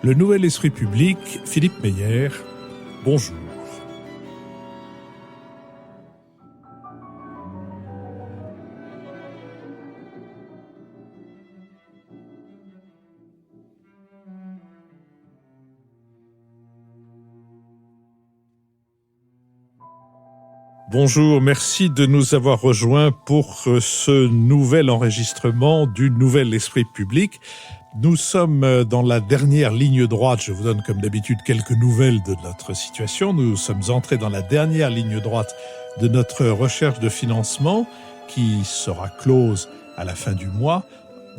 Le Nouvel Esprit Public, Philippe Meyer, bonjour. Bonjour, merci de nous avoir rejoints pour ce nouvel enregistrement du Nouvel Esprit Public. Nous sommes dans la dernière ligne droite. Je vous donne comme d'habitude quelques nouvelles de notre situation. Nous sommes entrés dans la dernière ligne droite de notre recherche de financement qui sera close à la fin du mois,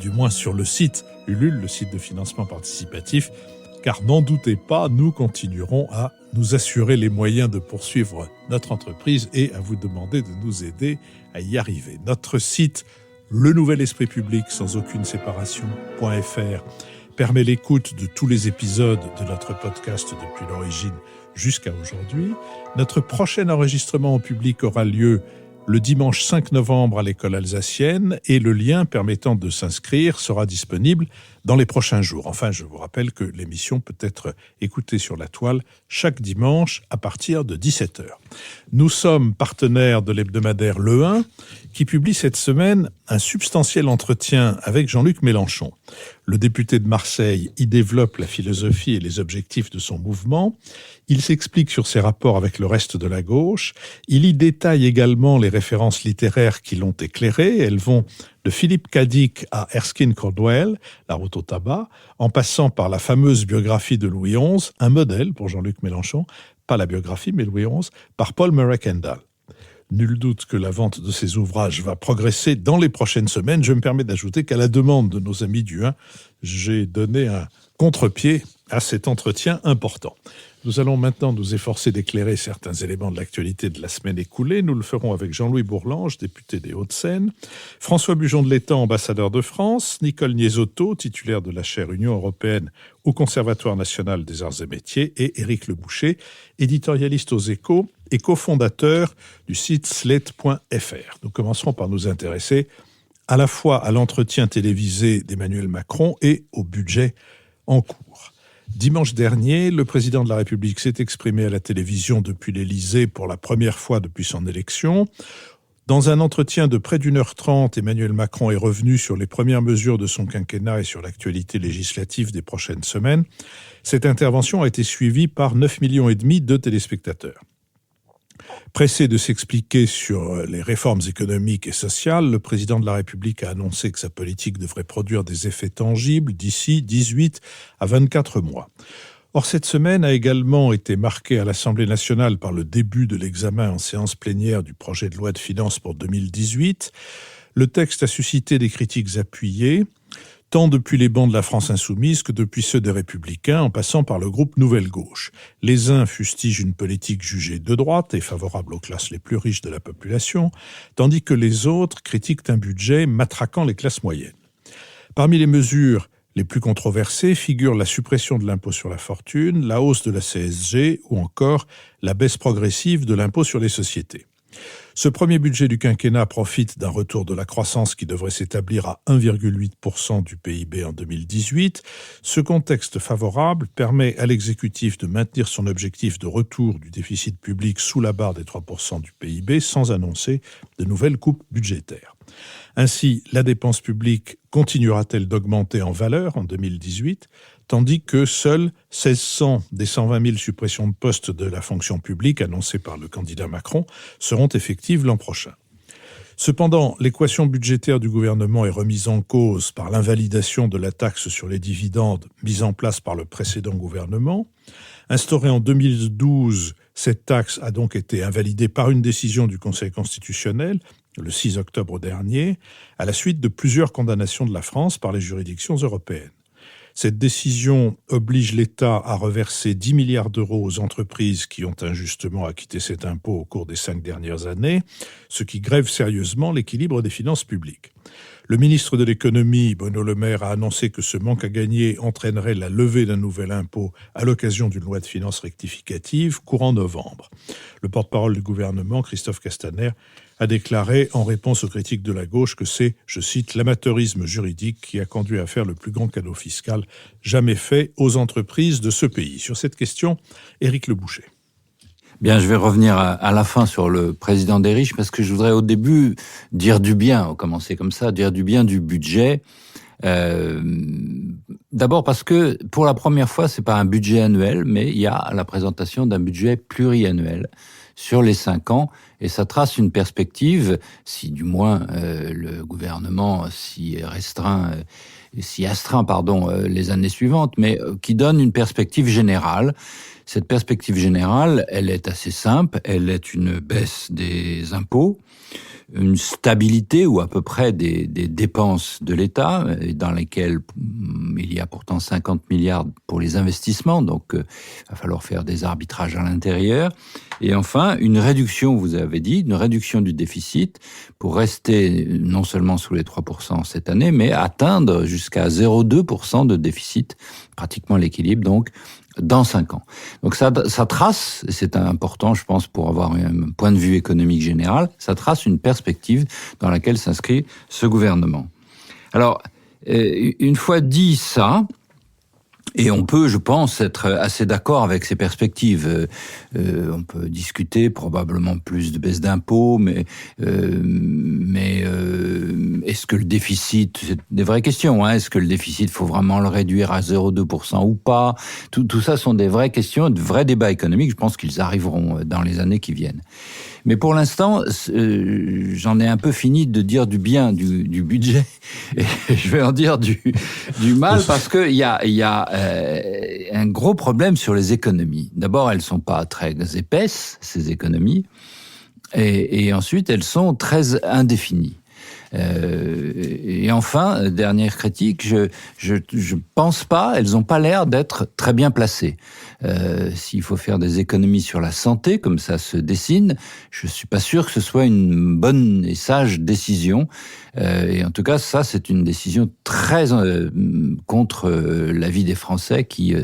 du moins sur le site Ulule, le site de financement participatif, car n'en doutez pas, nous continuerons à nous assurer les moyens de poursuivre notre entreprise et à vous demander de nous aider à y arriver. Notre site, le Nouvel Esprit Public, sans aucune séparation.fr, permet l'écoute de tous les épisodes de notre podcast depuis l'origine jusqu'à aujourd'hui. Notre prochain enregistrement en public aura lieu le dimanche 5 novembre à l'école alsacienne et le lien permettant de s'inscrire sera disponible dans les prochains jours. Enfin, je vous rappelle que l'émission peut être écoutée sur la toile chaque dimanche à partir de 17h. Nous sommes partenaires de l'hebdomadaire Le 1 qui publie cette semaine un substantiel entretien avec Jean-Luc Mélenchon. Le député de Marseille y développe la philosophie et les objectifs de son mouvement. Il s'explique sur ses rapports avec le reste de la gauche. Il y détaille également les références littéraires qui l'ont éclairé. Elles vont de Philippe Cadic à Erskine Caldwell, La route au tabac, en passant par la fameuse biographie de Louis XI, un modèle pour Jean-Luc Mélenchon, pas la biographie mais Louis XI, par Paul Murray Kendall. Nul doute que la vente de ces ouvrages va progresser dans les prochaines semaines. Je me permets d'ajouter qu'à la demande de nos amis du 1, j'ai donné un contre-pied à cet entretien important. Nous allons maintenant nous efforcer d'éclairer certains éléments de l'actualité de la semaine écoulée. Nous le ferons avec Jean-Louis Bourlange, député des Hauts-de-Seine, François Bujon de l'Étang, ambassadeur de France, Nicole Niesotto, titulaire de la chaire Union européenne au Conservatoire national des arts et métiers, et Éric Leboucher, éditorialiste aux Échos et cofondateur du site slate.fr. Nous commencerons par nous intéresser à la fois à l'entretien télévisé d'Emmanuel Macron et au budget en cours. Dimanche dernier, le président de la République s'est exprimé à la télévision depuis l'Élysée pour la première fois depuis son élection. Dans un entretien de près d'1h30, Emmanuel Macron est revenu sur les premières mesures de son quinquennat et sur l'actualité législative des prochaines semaines. Cette intervention a été suivie par 9,5 millions de téléspectateurs. Pressé de s'expliquer sur les réformes économiques et sociales, le président de la République a annoncé que sa politique devrait produire des effets tangibles d'ici 18 à 24 mois. Or, cette semaine a également été marquée à l'Assemblée nationale par le début de l'examen en séance plénière du projet de loi de finances pour 2018. Le texte a suscité des critiques appuyées, tant depuis les bancs de la France insoumise que depuis ceux des Républicains, en passant par le groupe Nouvelle Gauche. Les uns fustigent une politique jugée de droite et favorable aux classes les plus riches de la population, tandis que les autres critiquent un budget matraquant les classes moyennes. Parmi les mesures les plus controversées figurent la suppression de l'impôt sur la fortune, la hausse de la CSG ou encore la baisse progressive de l'impôt sur les sociétés. Ce premier budget du quinquennat profite d'un retour de la croissance qui devrait s'établir à 1,8% du PIB en 2018. Ce contexte favorable permet à l'exécutif de maintenir son objectif de retour du déficit public sous la barre des 3% du PIB sans annoncer de nouvelles coupes budgétaires. Ainsi, la dépense publique continuera-t-elle d'augmenter en valeur en 2018 tandis que seules 1600 des 120 000 suppressions de postes de la fonction publique annoncées par le candidat Macron seront effectives l'an prochain. Cependant, l'équation budgétaire du gouvernement est remise en cause par l'invalidation de la taxe sur les dividendes mise en place par le précédent gouvernement. Instaurée en 2012, cette taxe a donc été invalidée par une décision du Conseil constitutionnel le 6 octobre dernier, à la suite de plusieurs condamnations de la France par les juridictions européennes. Cette décision oblige l'État à reverser 10 milliards d'euros aux entreprises qui ont injustement acquitté cet impôt au cours des 5 dernières années, ce qui grève sérieusement l'équilibre des finances publiques. Le ministre de l'économie, Bruno Le Maire, a annoncé que ce manque à gagner entraînerait la levée d'un nouvel impôt à l'occasion d'une loi de finances rectificative courant novembre. Le porte-parole du gouvernement, Christophe Castaner, a déclaré en réponse aux critiques de la gauche que c'est, je cite, l'amateurisme juridique qui a conduit à faire le plus grand cadeau fiscal jamais fait aux entreprises de ce pays. Sur cette question, Éric Leboucher. Bien, je vais revenir à la fin sur le président des riches parce que je voudrais au début dire du bien, commencer comme ça, dire du bien du budget. D'abord parce que pour la première fois, c'est pas un budget annuel, mais il y a la présentation d'un budget pluriannuel sur les 5 ans et ça trace une perspective, si du moins le gouvernement s'y astreint les années suivantes, mais qui donne une perspective générale. Cette perspective générale, elle est assez simple, elle est une baisse des impôts, une stabilité ou à peu près des dépenses de l'État, dans lesquelles il y a pourtant 50 milliards pour les investissements, donc il va falloir faire des arbitrages à l'intérieur. Et enfin, une réduction, vous avez dit, une réduction du déficit pour rester non seulement sous les 3% cette année, mais atteindre jusqu'à 0,2% de déficit, pratiquement l'équilibre donc, dans 5 ans. Donc ça trace, et c'est important je pense pour avoir un point de vue économique général, ça trace une perspective dans laquelle s'inscrit ce gouvernement. Alors, une fois dit ça, et on peut, je pense, être assez d'accord avec ces perspectives. On peut discuter probablement plus de baisse d'impôts, mais est-ce que le déficit, c'est des vraies questions, hein, est-ce que le déficit, faut vraiment le réduire à 0,2% ou pas? Tout ça sont des vraies questions, de vrais débats économiques. Je pense qu'ils arriveront dans les années qui viennent. Mais pour l'instant, j'en ai un peu fini de dire du bien du budget. Et je vais en dire du mal parce que il y a un gros problème sur les économies. D'abord, elles sont pas très épaisses, ces économies. Et ensuite, elles sont très indéfinies. Et enfin, dernière critique, je pense pas, elles ont pas l'air d'être très bien placées. S'il faut faire des économies sur la santé, comme ça se dessine, je suis pas sûr que ce soit une bonne et sage décision. Et en tout cas, ça, c'est une décision très contre l'avis des Français qui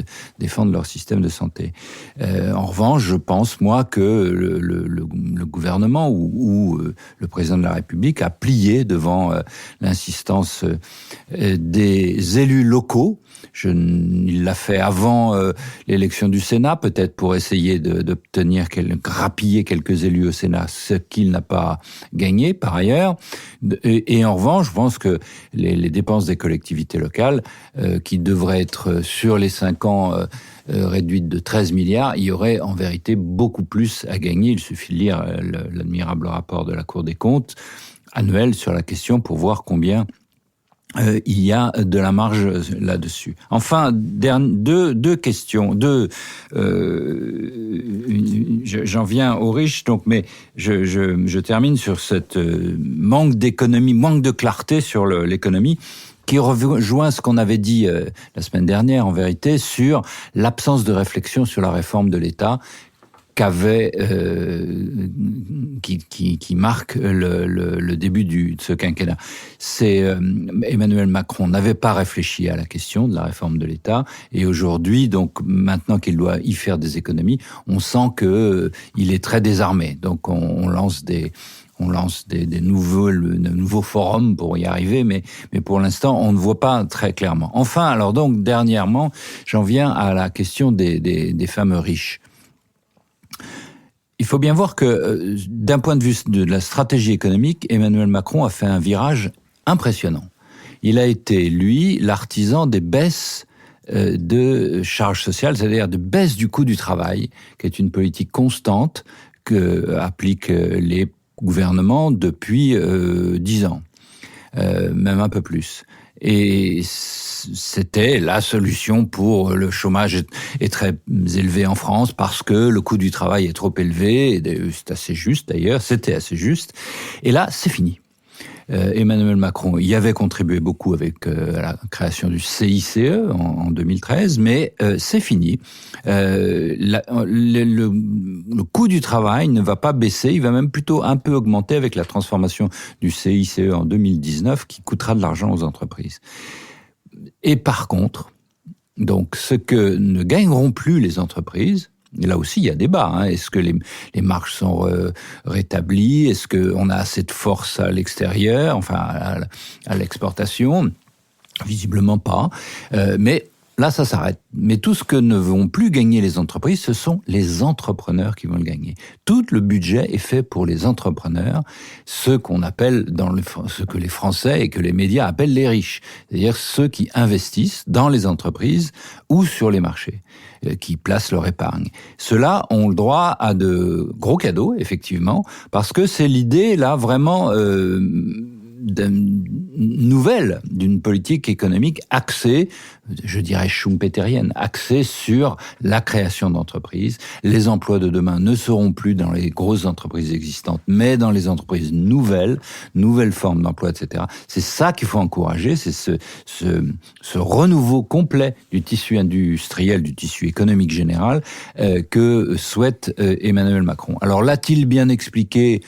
défendent leur système de santé. En revanche, je pense, moi, que le gouvernement ou le président de la République a plié devant l'insistance des élus locaux. Il l'a fait avant l'élection du Sénat, peut-être pour essayer d'obtenir grappiller quelques élus au Sénat, ce qu'il n'a pas gagné par ailleurs. Et en revanche, je pense que les dépenses des collectivités locales, qui devraient être sur les 5 ans réduites de 13 milliards, il y aurait en vérité beaucoup plus à gagner. Il suffit de lire l'admirable rapport de la Cour des comptes annuel sur la question pour voir combien il y a de la marge là-dessus. Enfin, deux questions. J'en viens aux riches, donc, mais je termine sur cette manque d'économie, manque de clarté sur l'économie, qui rejoint ce qu'on avait dit la semaine dernière, en vérité, sur l'absence de réflexion sur la réforme de l'État qui marque le début de ce quinquennat. Emmanuel Macron n'avait pas réfléchi à la question de la réforme de l'État, et aujourd'hui, donc maintenant qu'il doit y faire des économies, on sent que il est très désarmé. Donc on lance des nouveaux forums pour y arriver, mais pour l'instant, on ne voit pas très clairement. Enfin, alors donc, dernièrement, j'en viens à la question des fameux riches. Il faut bien voir que, d'un point de vue de la stratégie économique, Emmanuel Macron a fait un virage impressionnant. Il a été, lui, l'artisan des baisses de charges sociales, c'est-à-dire de baisse du coût du travail, qui est une politique constante que appliquent les gouvernements depuis 10 ans, même un peu plus. Et c'était la solution pour le chômage est très élevé en France parce que le coût du travail est trop élevé. Et c'est assez juste d'ailleurs, c'était assez juste. Et là, c'est fini. Emmanuel Macron y avait contribué beaucoup avec la création du CICE en 2013, mais c'est fini. Le coût du travail ne va pas baisser, il va même plutôt un peu augmenter avec la transformation du CICE en 2019 qui coûtera de l'argent aux entreprises. Et par contre, donc ce que ne gagneront plus les entreprises, et là aussi, il y a débat. Hein. Est-ce que les marges sont rétablies? Est-ce qu'on a assez de force à l'extérieur, enfin à l'exportation? Visiblement pas. Mais là, ça s'arrête. Mais tout ce que ne vont plus gagner les entreprises, ce sont les entrepreneurs qui vont le gagner. Tout le budget est fait pour les entrepreneurs, ceux qu'on appelle, ce que les Français et que les médias appellent les riches. C'est-à-dire ceux qui investissent dans les entreprises ou sur les marchés, qui placent leur épargne. Ceux-là ont le droit à de gros cadeaux, effectivement, parce que c'est l'idée, là, vraiment nouvelle d'une politique économique axée, je dirais schumpeterienne, axée sur la création d'entreprises. Les emplois de demain ne seront plus dans les grosses entreprises existantes, mais dans les entreprises nouvelles formes d'emploi, etc. C'est ça qu'il faut encourager, c'est ce renouveau complet du tissu industriel, du tissu économique général que souhaite Emmanuel Macron. Alors l'a-t-il bien expliqué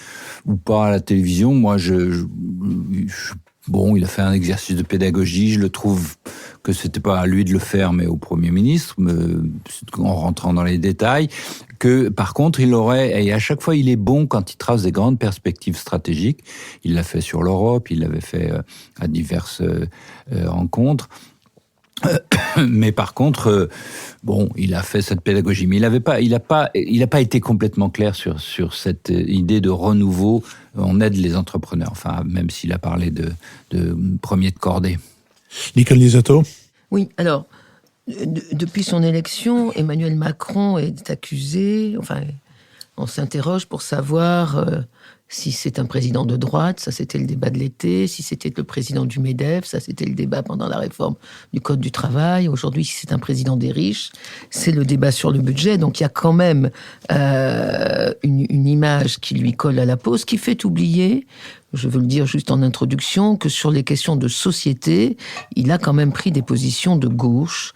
ou pas à la télévision? Moi, bon, il a fait un exercice de pédagogie. Je le trouve que c'était pas à lui de le faire, mais au Premier ministre, en rentrant dans les détails. Que, par contre, et à chaque fois, il est bon quand il trace des grandes perspectives stratégiques. Il l'a fait sur l'Europe, il l'avait fait à diverses rencontres. Mais par contre, bon, il a fait cette pédagogie, mais il a pas été complètement clair sur cette idée de renouveau. On aide les entrepreneurs, enfin, même s'il a parlé de premier de cordée. Nicole Lisato. Oui, alors, depuis son élection, Emmanuel Macron est accusé, enfin, on s'interroge pour savoir si c'est un président de droite, ça c'était le débat de l'été, si c'était le président du MEDEF, ça c'était le débat pendant la réforme du Code du travail, aujourd'hui si c'est un président des riches, c'est le débat sur le budget, donc il y a quand même une image qui lui colle à la peau, ce qui fait oublier, je veux le dire juste en introduction, que sur les questions de société, il a quand même pris des positions de gauche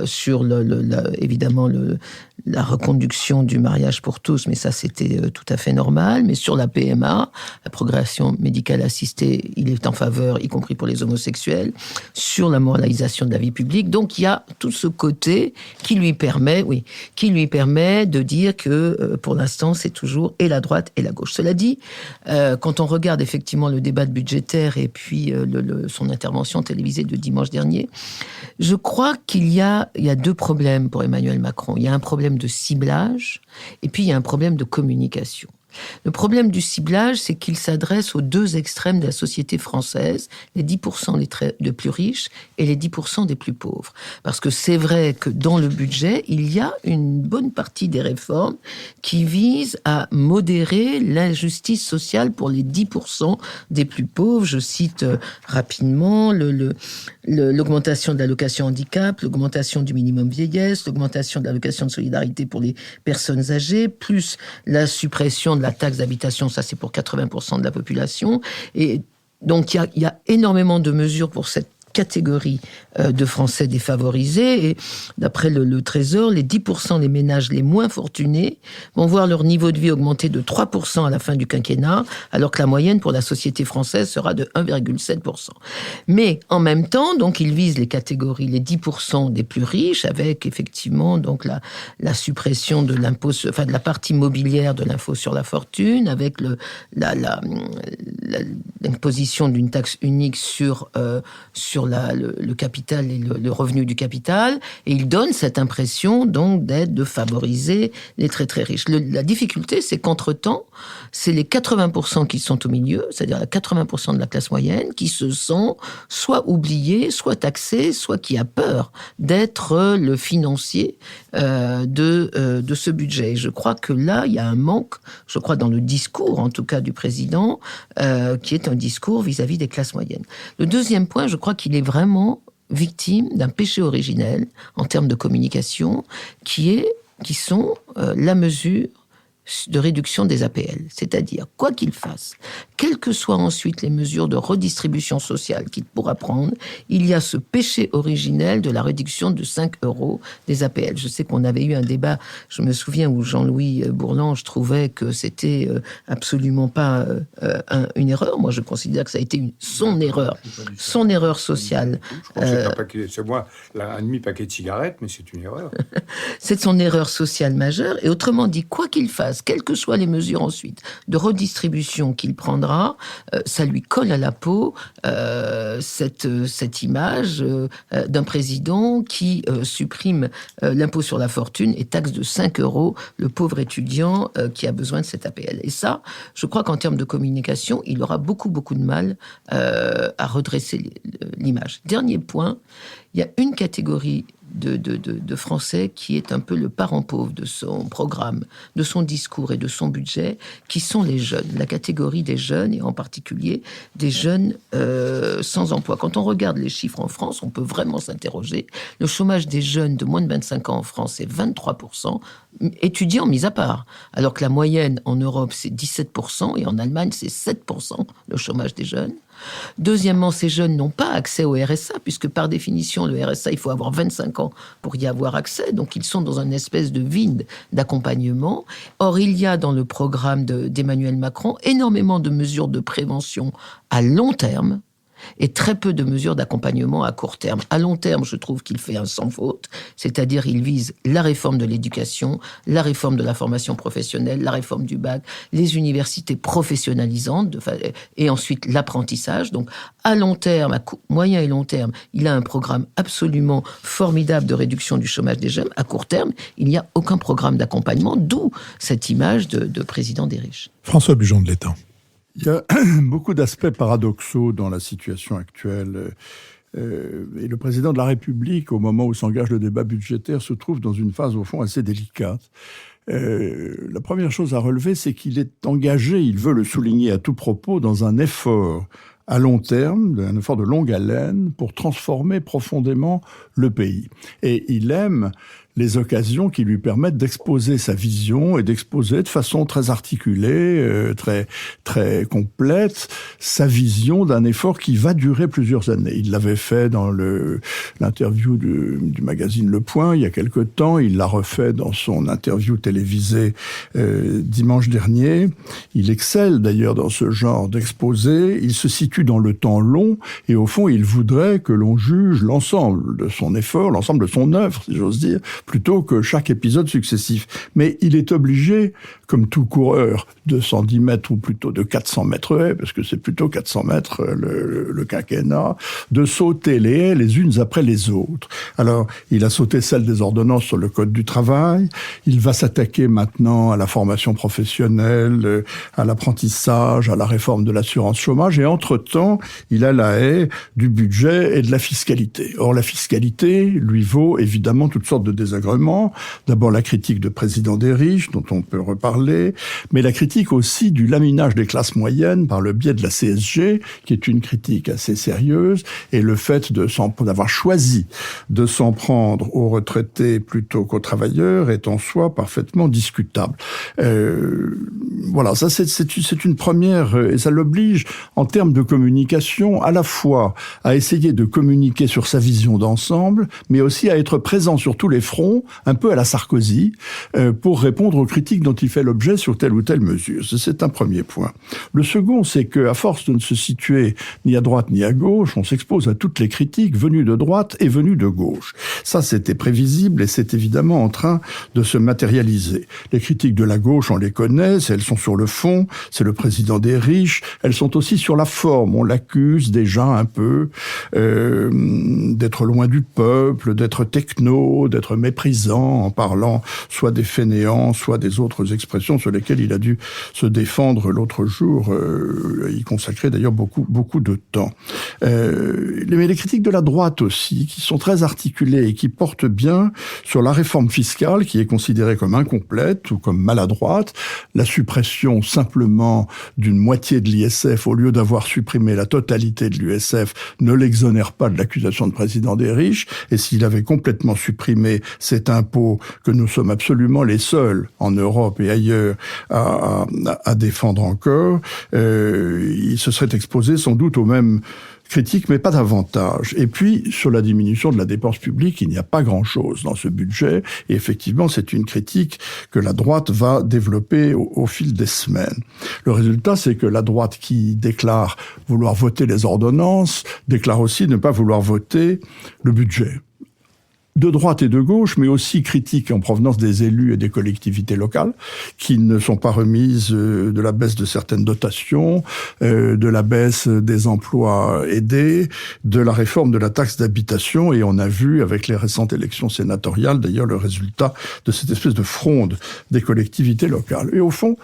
sur évidemment la reconduction du mariage pour tous, mais ça c'était tout à fait normal. Mais sur la PMA, la progression médicale assistée, il est en faveur, y compris pour les homosexuels. Sur la moralisation de la vie publique, donc il y a tout ce côté qui lui permet de dire que pour l'instant c'est toujours et la droite et la gauche. Cela dit, quand on regarde effectivement le débat budgétaire et puis son intervention télévisée de dimanche dernier, je crois qu'il y a deux problèmes pour Emmanuel Macron. Il y a un problème de ciblage et puis il y a un problème de communication. Le problème du ciblage, c'est qu'il s'adresse aux deux extrêmes de la société française, les 10% les plus riches et les 10% des plus pauvres. Parce que c'est vrai que dans le budget, il y a une bonne partie des réformes qui visent à modérer l'injustice sociale pour les 10% des plus pauvres. Je cite rapidement l'augmentation de l'allocation handicap, l'augmentation du minimum vieillesse, l'augmentation de l'allocation de solidarité pour les personnes âgées, plus la suppression de la taxe d'habitation, ça c'est pour 80% de la population. Et donc il y a énormément de mesures pour cette catégorie de Français défavorisés. Et d'après le Trésor, les 10% des ménages les moins fortunés vont voir leur niveau de vie augmenter de 3% à la fin du quinquennat, alors que la moyenne pour la société française sera de 1,7%. Mais en même temps, donc, ils visent les catégories, les 10% des plus riches, avec effectivement donc la suppression de l'impôt, enfin de la partie mobilière de l'impôt sur la fortune, avec l'imposition d'une taxe unique sur le capital et le revenu du capital, et il donne cette impression donc de favoriser les très très riches. La difficulté, c'est qu'entre-temps, c'est les 80% qui sont au milieu, c'est-à-dire les 80% de la classe moyenne, qui se sent soit oubliés, soit taxés, soit qui a peur d'être le financier de ce budget. Et je crois que là, il y a un manque, je crois dans le discours, en tout cas du président, qui est un discours vis-à-vis des classes moyennes. Le deuxième point, je crois qu'il est vraiment victime d'un péché originel en termes de communication, qui sont la mesure de réduction des APL. C'est-à-dire, quoi qu'il fasse, quelles que soient ensuite les mesures de redistribution sociale qu'il pourra prendre, il y a ce péché originel de la réduction de 5 € des APL. Je sais qu'on avait eu un débat, je me souviens, où Jean-Louis Bourlange trouvait que c'était absolument pas une erreur. Moi, je considère que ça a été son erreur sociale. C'est moi, un demi-paquet de cigarettes, mais c'est une erreur. C'est son erreur sociale majeure. Et autrement dit, quoi qu'il fasse, quelles que soient les mesures ensuite de redistribution qu'il prendra, ça lui colle à la peau cette image d'un président qui supprime l'impôt sur la fortune et taxe de 5 € le pauvre étudiant qui a besoin de cette APL. Et ça, je crois qu'en termes de communication, il aura beaucoup de mal à redresser l'image. Dernier point, il y a une catégorie de Français qui est un peu le parent pauvre de son programme, de son discours et de son budget, qui sont les jeunes, la catégorie des jeunes, et en particulier des jeunes sans emploi. Quand on regarde les chiffres en France, on peut vraiment s'interroger. Le chômage des jeunes de moins de 25 ans en France, c'est 23%, étudiants mis à part, alors que la moyenne en Europe, c'est 17%, et en Allemagne, c'est 7%, le chômage des jeunes. Deuxièmement, ces jeunes n'ont pas accès au RSA, puisque par définition, le RSA, il faut avoir 25 ans pour y avoir accès. Donc, ils sont dans une espèce de vide d'accompagnement. Or, il y a dans le programme d'Emmanuel Macron énormément de mesures de prévention à long terme, et très peu de mesures d'accompagnement à court terme. À long terme, je trouve qu'il fait un sans faute, c'est-à-dire il vise la réforme de l'éducation, la réforme de la formation professionnelle, la réforme du bac, les universités professionnalisantes, et ensuite l'apprentissage. Donc, à long terme, à moyen et long terme, il a un programme absolument formidable de réduction du chômage des jeunes. À court terme, il n'y a aucun programme d'accompagnement, d'où cette image de président des riches. François Bujon de l'Étang. Il y a beaucoup d'aspects paradoxaux dans la situation actuelle. Et le président de la République, au moment où s'engage le débat budgétaire, se trouve dans une phase, au fond, assez délicate. La première chose à relever, c'est qu'il est engagé, il veut le souligner à tout propos, dans un effort à long terme, un effort de longue haleine, pour transformer profondément le pays. Et il aime les occasions qui lui permettent d'exposer sa vision et d'exposer de façon très articulée, très complète, sa vision d'un effort qui va durer plusieurs années. Il l'avait fait dans l'interview du magazine Le Point il y a quelque temps, il l'a refait dans son interview télévisée dimanche dernier. Il excelle d'ailleurs dans ce genre d'exposé, il se situe dans le temps long et au fond il voudrait que l'on juge l'ensemble de son effort, l'ensemble de son œuvre, si j'ose dire, plutôt que chaque épisode successif. Mais il est obligé, comme tout coureur de 110 mètres ou plutôt de 400 mètres haies, parce que c'est plutôt 400 mètres le quinquennat, de sauter les haies les unes après les autres. Alors, il a sauté celle des ordonnances sur le Code du travail, il va s'attaquer maintenant à la formation professionnelle, à l'apprentissage, à la réforme de l'assurance chômage, et entre-temps, il a la haie du budget et de la fiscalité. Or, la fiscalité lui vaut évidemment toutes sortes de désagréments. D'abord la critique de président des riches, dont on peut reparler, mais la critique aussi du laminage des classes moyennes par le biais de la CSG, qui est une critique assez sérieuse, et le fait d'avoir choisi de s'en prendre aux retraités plutôt qu'aux travailleurs est en soi parfaitement discutable. Voilà, ça c'est une première, et ça l'oblige en termes de communication à la fois à essayer de communiquer sur sa vision d'ensemble, mais aussi à être présent sur tous les fronts, un peu à la Sarkozy, pour répondre aux critiques dont il fait l'objet sur telle ou telle mesure. C'est un premier point. Le second, c'est qu'à force de ne se situer ni à droite ni à gauche, on s'expose à toutes les critiques venues de droite et venues de gauche. Ça, c'était prévisible et c'est évidemment en train de se matérialiser. Les critiques de la gauche, on les connaît, elles sont sur le fond, c'est le président des riches, elles sont aussi sur la forme. On l'accuse déjà un peu d'être loin du peuple, d'être techno, d'être méprisant en parlant soit des fainéants, soit des autres expressions sur lesquelles il a dû se défendre l'autre jour, y consacrer d'ailleurs beaucoup de temps. Mais les critiques de la droite aussi, qui sont très articulées et qui portent bien sur la réforme fiscale, qui est considérée comme incomplète ou comme maladroite, la suppression simplement d'une moitié de l'ISF au lieu d'avoir supprimé supprimé la totalité de l'USF ne l'exonère pas de l'accusation de président des riches, et s'il avait complètement supprimé cet impôt que nous sommes absolument les seuls en Europe et ailleurs à défendre encore, il se serait exposé sans doute aux mêmes critiques, mais pas davantage. Et puis, sur la diminution de la dépense publique, il n'y a pas grand-chose dans ce budget. Et effectivement, c'est une critique que la droite va développer au fil des semaines. Le résultat, c'est que la droite qui déclare vouloir voter les ordonnances, déclare aussi ne pas vouloir voter le budget. De droite et de gauche, mais aussi critiques en provenance des élus et des collectivités locales, qui ne sont pas remises de la baisse de certaines dotations, de la baisse des emplois aidés, de la réforme de la taxe d'habitation, et on a vu avec les récentes élections sénatoriales, d'ailleurs, le résultat de cette espèce de fronde des collectivités locales. Et au fond,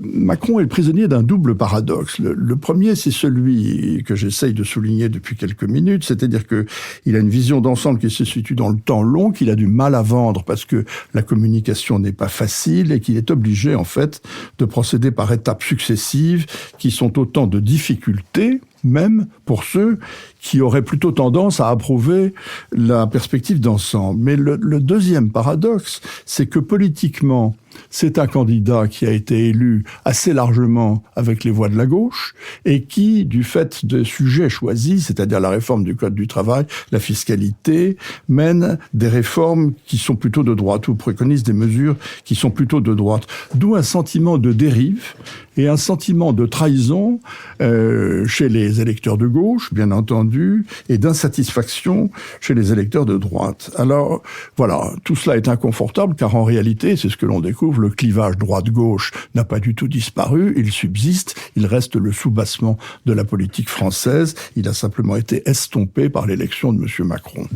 Macron est le prisonnier d'un double paradoxe. Le premier, c'est celui que j'essaye de souligner depuis quelques minutes, c'est-à-dire que il a une vision d'ensemble qui se situe dans le temps long, qu'il a du mal à vendre parce que la communication n'est pas facile et qu'il est obligé, en fait, de procéder par étapes successives qui sont autant de difficultés, même pour ceux qui auraient plutôt tendance à approuver la perspective d'ensemble. Mais le deuxième paradoxe, c'est que politiquement, c'est un candidat qui a été élu assez largement avec les voix de la gauche et qui, du fait des sujets choisis, c'est-à-dire la réforme du Code du travail, la fiscalité, mène des réformes qui sont plutôt de droite ou préconise des mesures qui sont plutôt de droite. D'où un sentiment de dérive et un sentiment de trahison chez les électeurs de gauche, bien entendu, et d'insatisfaction chez les électeurs de droite. Alors, voilà, tout cela est inconfortable, car en réalité, c'est ce que l'on découvre, le clivage droite-gauche n'a pas du tout disparu, il subsiste, il reste le soubassement de la politique française, il a simplement été estompé par l'élection de M. Macron.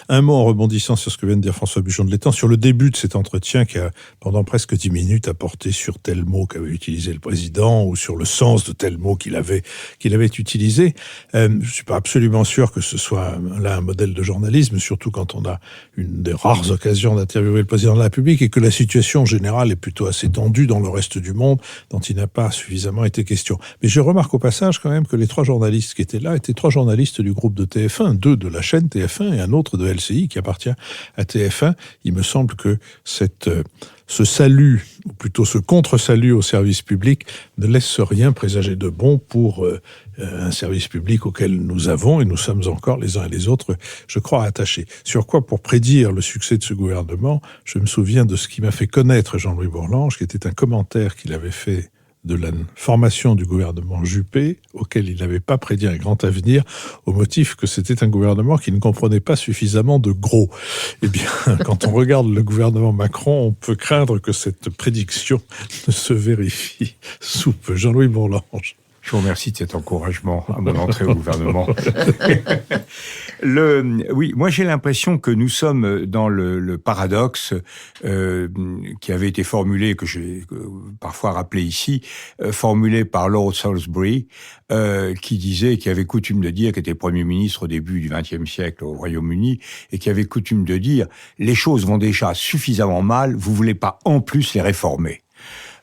Un mot en rebondissant sur ce que vient de dire François Bujon de l'Étang, sur le début de cet entretien qui a, pendant presque 10 minutes, apporté sur tel mot qu'avait utilisé le président, ou sur le sens de tel mot qu'il avait utilisé. Je suis pas absolument sûr que ce soit là un modèle de journalisme, surtout quand on a une des rares occasions d'interviewer le président de la République et que la situation générale est plutôt assez tendue dans le reste du monde, dont il n'a pas suffisamment été question. Mais je remarque au passage quand même que les 3 journalistes qui étaient là étaient 3 journalistes du groupe de TF1, 2 de la chaîne TF1 et un autre de LCI qui appartient à TF1. Il me semble que ce salut, ou plutôt ce contre-salut au service public, ne laisse rien présager de bon pour un service public auquel nous avons, et nous sommes encore les uns et les autres, je crois, attachés. Sur quoi, pour prédire le succès de ce gouvernement, je me souviens de ce qui m'a fait connaître Jean-Louis Bourlange, qui était un commentaire qu'il avait fait de la formation du gouvernement Juppé, auquel il n'avait pas prédit un grand avenir, au motif que c'était un gouvernement qui ne comprenait pas suffisamment de gros. Eh bien, quand on regarde le gouvernement Macron, on peut craindre que cette prédiction ne se vérifie sous peu. Jean-Louis Bourlange. Je vous remercie de cet encouragement à mon entrée au gouvernement. Oui, moi j'ai l'impression que nous sommes dans le paradoxe qui avait été formulé, que j'ai parfois rappelé ici, formulé par Lord Salisbury, qui avait coutume de dire, qui était Premier ministre au début du XXe siècle au Royaume-Uni, et qui avait coutume de dire « les choses vont déjà suffisamment mal, vous voulez pas en plus les réformer ».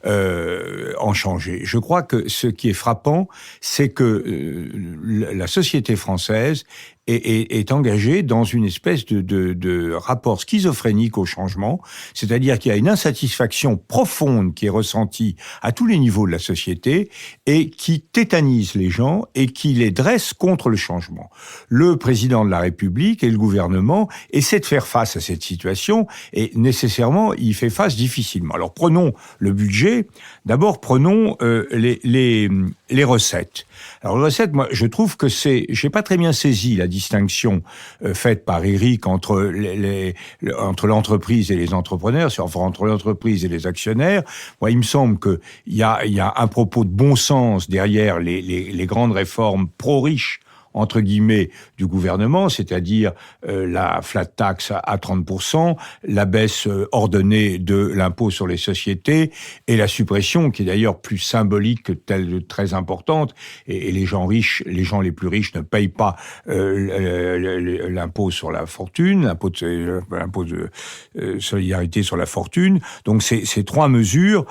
En changer. Je crois que ce qui est frappant, c'est que la société française est engagée dans une espèce de rapport schizophrénique au changement, c'est-à-dire qu'il y a une insatisfaction profonde qui est ressentie à tous les niveaux de la société et qui tétanise les gens et qui les dresse contre le changement. Le président de la République et le gouvernement essaient de faire face à cette situation et nécessairement il fait face difficilement. Alors prenons le budget, d'abord prenons les recettes. Alors les recettes, moi je trouve que j'ai pas très bien saisi la distinction faite par Eric entre entre l'entreprise et les entrepreneurs, enfin entre l'entreprise et les actionnaires. Moi, il me semble que il y a un propos de bon sens derrière les grandes réformes pro-riches entre guillemets du gouvernement, c'est-à-dire la flat tax à 30%, la baisse ordonnée de l'impôt sur les sociétés et la suppression, qui est d'ailleurs plus symbolique que très importante, et les gens riches, les gens les plus riches ne payent pas l'impôt sur la fortune, l'impôt de solidarité sur la fortune. Donc ces trois mesures,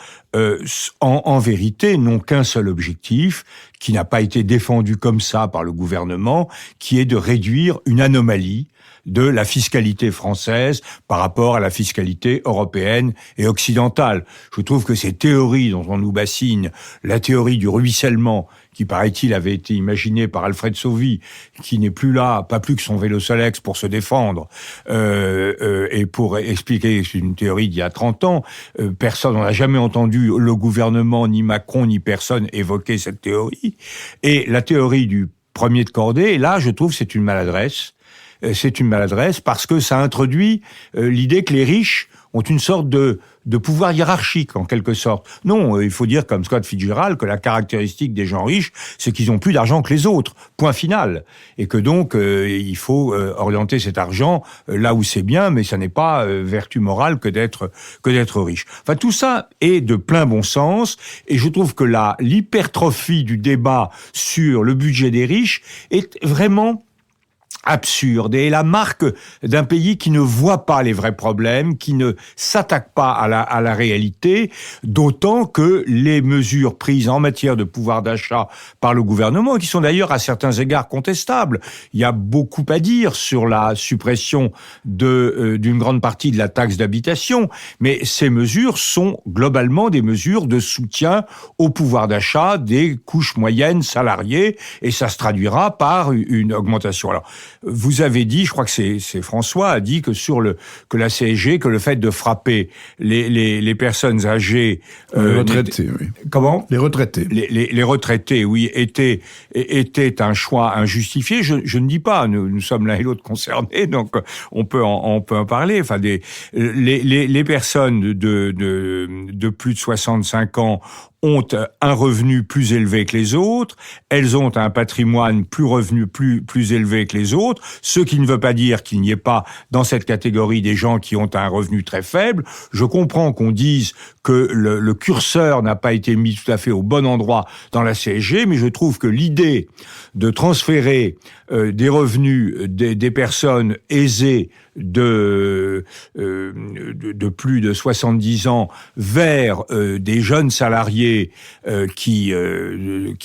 en vérité, n'ont qu'un seul objectif, qui n'a pas été défendu comme ça par le gouvernement, qui est de réduire une anomalie de la fiscalité française par rapport à la fiscalité européenne et occidentale. Je trouve que ces théories dont on nous bassine, la théorie du ruissellement, qui paraît-il avait été imaginée par Alfred Sauvy, qui n'est plus là, pas plus que son vélo Solex pour se défendre, et pour expliquer, c'est une théorie d'il y a 30 ans, personne, on n'a jamais entendu le gouvernement, ni Macron, ni personne évoquer cette théorie. Et la théorie du premier de cordée, là, je trouve que c'est une maladresse. C'est une maladresse parce que ça introduit l'idée que les riches ont une sorte de pouvoir hiérarchique, en quelque sorte. Non, il faut dire, comme Scott Fitzgerald, que la caractéristique des gens riches, c'est qu'ils ont plus d'argent que les autres. Point final. Et que donc, il faut orienter cet argent là où c'est bien, mais ça n'est pas vertu morale que d'être riche. Enfin, tout ça est de plein bon sens, et je trouve que l'hypertrophie du débat sur le budget des riches est vraiment absurde et la marque d'un pays qui ne voit pas les vrais problèmes, qui ne s'attaque pas à la réalité, d'autant que les mesures prises en matière de pouvoir d'achat par le gouvernement, qui sont d'ailleurs à certains égards contestables, il y a beaucoup à dire sur la suppression d'une grande partie de la taxe d'habitation, mais ces mesures sont globalement des mesures de soutien au pouvoir d'achat des couches moyennes salariées, et ça se traduira par une augmentation. Alors, vous avez dit, je crois que c'est François a dit que que la CSG, que le fait de frapper les personnes âgées, les retraités, oui. Comment ? Les retraités. Les retraités, oui, était un choix injustifié. Je ne dis pas, nous sommes l'un et l'autre concernés, donc on peut en parler. Enfin, les personnes de plus de 65 ans ont un revenu plus élevé que les autres, elles ont un patrimoine plus élevé que les autres, ce qui ne veut pas dire qu'il n'y ait pas dans cette catégorie des gens qui ont un revenu très faible. Je comprends qu'on dise que le curseur n'a pas été mis tout à fait au bon endroit dans la CSG, mais je trouve que l'idée de transférer des revenus des personnes aisées de plus de 70 ans vers des jeunes salariés qui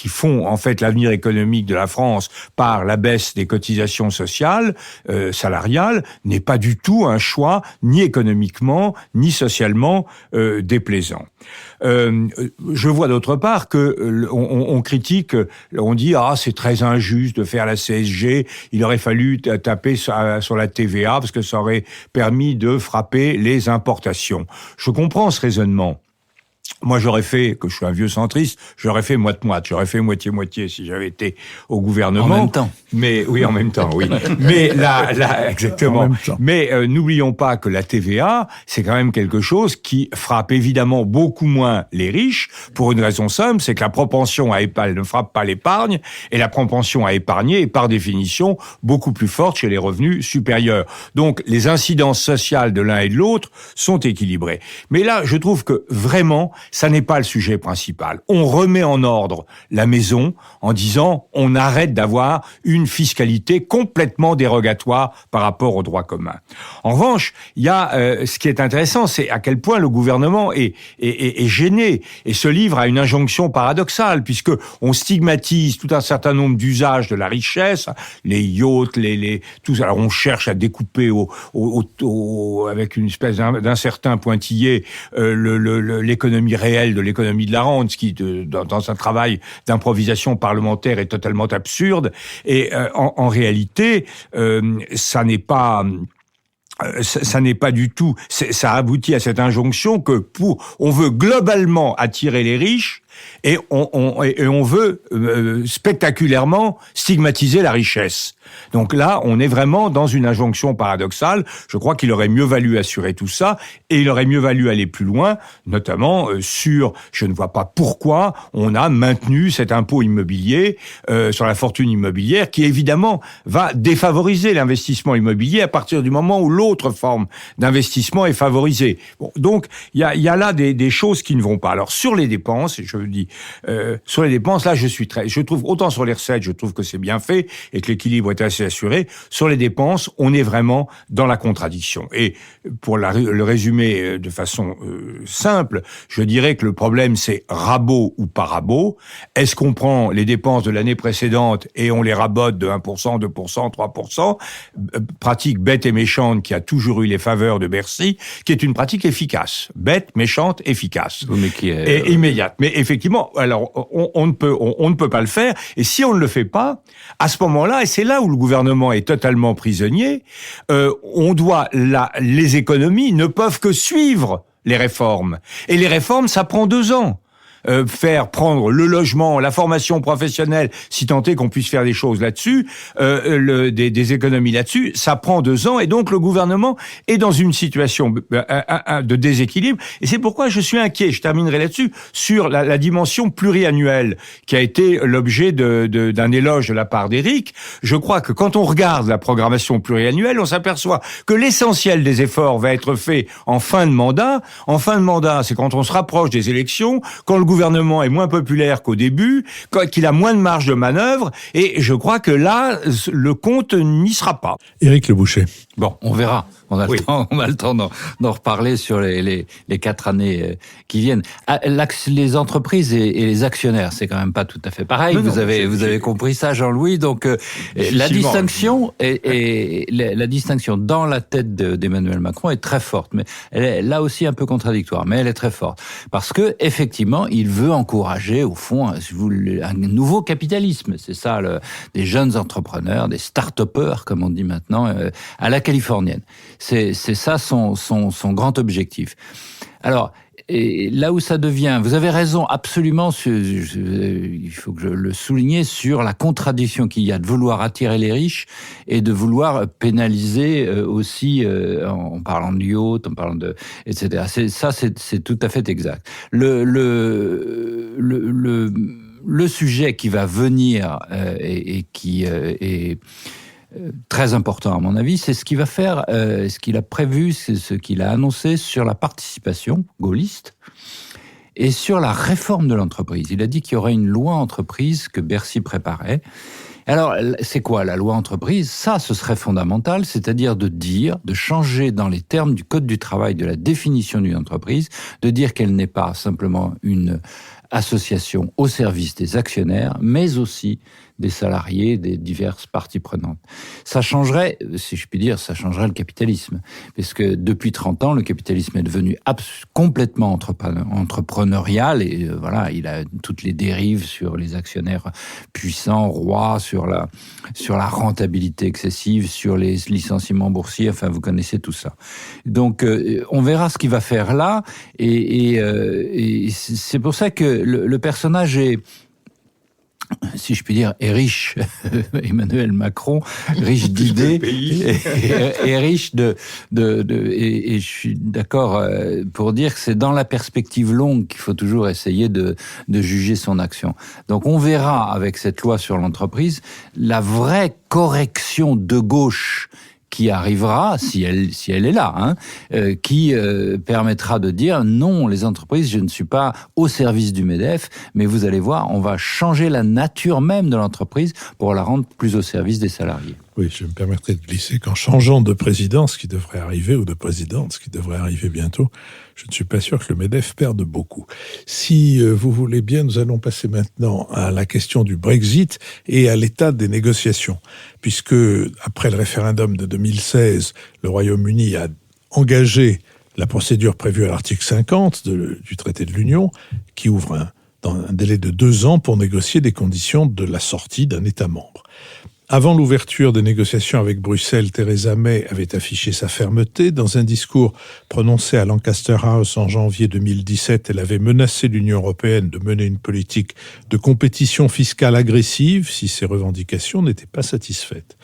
font en fait l'avenir économique de la France par la baisse des cotisations sociales salariales n'est pas du tout un choix ni économiquement ni socialement déplaisant. Je vois d'autre part que on critique, on dit c'est très injuste de faire la CSG, il aurait fallu taper sur la TVA parce que ça aurait permis de frapper les importations. Je comprends ce raisonnement. Moi, j'aurais fait, que je suis un vieux centriste, j'aurais fait moite-moite, j'aurais fait moitié-moitié si j'avais été au gouvernement. En même temps. Mais oui, en même temps, oui. Mais là, exactement. Mais n'oublions pas que la TVA, c'est quand même quelque chose qui frappe évidemment beaucoup moins les riches, pour une raison simple, c'est que la propension à épargner ne frappe pas l'épargne, et la propension à épargner est par définition beaucoup plus forte chez les revenus supérieurs. Donc, les incidences sociales de l'un et de l'autre sont équilibrées. Mais là, je trouve que vraiment, ça n'est pas le sujet principal. On remet en ordre la maison en disant on arrête d'avoir une fiscalité complètement dérogatoire par rapport au droit commun. En revanche, il y a ce qui est intéressant, c'est à quel point le gouvernement est gêné et se livre à une injonction paradoxale, puisque on stigmatise tout un certain nombre d'usages de la richesse, les yachts, tout ça. Alors on cherche à découper avec une espèce d'un certain pointillé l'économie réelle de l'économie de la rente, ce qui, dans un travail d'improvisation parlementaire, est totalement absurde. Et en réalité, ça n'est pas du tout. Ça aboutit à cette injonction que on veut globalement attirer les riches, Et on veut spectaculairement stigmatiser la richesse. Donc là, on est vraiment dans une injonction paradoxale. Je crois qu'il aurait mieux valu assurer tout ça, et il aurait mieux valu aller plus loin, notamment sur, je ne vois pas pourquoi on a maintenu cet impôt immobilier sur la fortune immobilière, qui évidemment va défavoriser l'investissement immobilier à partir du moment où l'autre forme d'investissement est favorisée. Bon, donc il y a là des choses qui ne vont pas. Alors sur les dépenses, je dis sur les dépenses, là je trouve autant sur les recettes, je trouve que c'est bien fait et que l'équilibre est assez assuré. Sur les dépenses, on est vraiment dans la contradiction. Et pour le résumer de façon simple, je dirais que le problème c'est rabot ou pas rabot. Est-ce qu'on prend les dépenses de l'année précédente et on les rabote de 1%, 2%, 3%, pratique bête et méchante qui a toujours eu les faveurs de Bercy, qui est une pratique efficace. Bête, méchante, efficace. Mais qui est... Et immédiate. Mais effectivement, alors, on ne peut pas le faire. Et si on ne le fait pas, à ce moment-là, et c'est là où le gouvernement est totalement prisonnier, les économies ne peuvent que suivre les réformes. Et les réformes, ça prend 2 ans. Faire prendre le logement, la formation professionnelle, si tant est qu'on puisse faire des choses là-dessus, des économies là-dessus, ça prend 2 ans, et donc le gouvernement est dans une situation de déséquilibre, et c'est pourquoi je suis inquiet, je terminerai là-dessus, sur la dimension pluriannuelle, qui a été l'objet d'un éloge de la part d'Éric. Je crois que quand on regarde la programmation pluriannuelle, on s'aperçoit que l'essentiel des efforts va être fait en fin de mandat. En fin de mandat, c'est quand on se rapproche des élections, quand le gouvernement est moins populaire qu'au début, qu'il a moins de marge de manœuvre, et je crois que là, le compte n'y sera pas. Éric Le Boucher. Bon, on verra. On a le temps d'en reparler sur les 4 années qui viennent. Les entreprises et les actionnaires, c'est quand même pas tout à fait pareil. Vous avez compris ça, Jean-Louis. Donc la distinction la distinction dans la tête d'Emmanuel Macron est très forte, mais elle est là aussi un peu contradictoire, mais elle est très forte parce que effectivement, il veut encourager au fond un nouveau capitalisme. C'est ça, des jeunes entrepreneurs, des start-upers comme on dit maintenant, à la californienne. C'est ça son grand objectif. Alors, et là où ça devient, vous avez raison absolument, il faut que je le souligne, sur la contradiction qu'il y a de vouloir attirer les riches et de vouloir pénaliser aussi en parlant de yacht, en parlant de etc. C'est tout à fait exact. Le sujet qui va venir et qui est très important à mon avis, c'est ce qu'il va faire, ce qu'il a prévu, c'est ce qu'il a annoncé sur la participation gaulliste et sur la réforme de l'entreprise. Il a dit qu'il y aurait une loi entreprise que Bercy préparait. Alors, c'est quoi la loi entreprise ? Ça, ce serait fondamental, c'est-à-dire de changer dans les termes du Code du travail, de la définition d'une entreprise, de dire qu'elle n'est pas simplement une association au service des actionnaires, mais aussi des salariés, des diverses parties prenantes. Ça changerait, si je puis dire, ça changerait le capitalisme. Parce que depuis 30 ans, le capitalisme est devenu complètement entrepreneurial et voilà, il a toutes les dérives sur les actionnaires puissants, rois, sur la rentabilité excessive, sur les licenciements boursiers, enfin vous connaissez tout ça. Donc on verra ce qu'il va faire là et c'est pour ça que le personnage est, si je puis dire, est riche. Emmanuel Macron, riche d'idées et riche et je suis d'accord pour dire que c'est dans la perspective longue qu'il faut toujours essayer de juger son action. Donc on verra avec cette loi sur l'entreprise la vraie correction de gauche qui arrivera, si elle est là, qui permettra de dire non, les entreprises, je ne suis pas au service du MEDEF, mais vous allez voir, on va changer la nature même de l'entreprise pour la rendre plus au service des salariés. Oui, je me permettrai de glisser qu'en changeant de président, ce qui devrait arriver, ou de présidente, ce qui devrait arriver bientôt, je ne suis pas sûr que le MEDEF perde beaucoup. Si vous voulez bien, nous allons passer maintenant à la question du Brexit et à l'état des négociations. Puisque, après le référendum de 2016, le Royaume-Uni a engagé la procédure prévue à l'article 50 du traité de l'Union, qui ouvre dans un délai de 2 ans pour négocier des conditions de la sortie d'un État membre. Avant l'ouverture des négociations avec Bruxelles, Theresa May avait affiché sa fermeté. Dans un discours prononcé à Lancaster House en janvier 2017, elle avait menacé l'Union européenne de mener une politique de compétition fiscale agressive si ses revendications n'étaient pas satisfaites.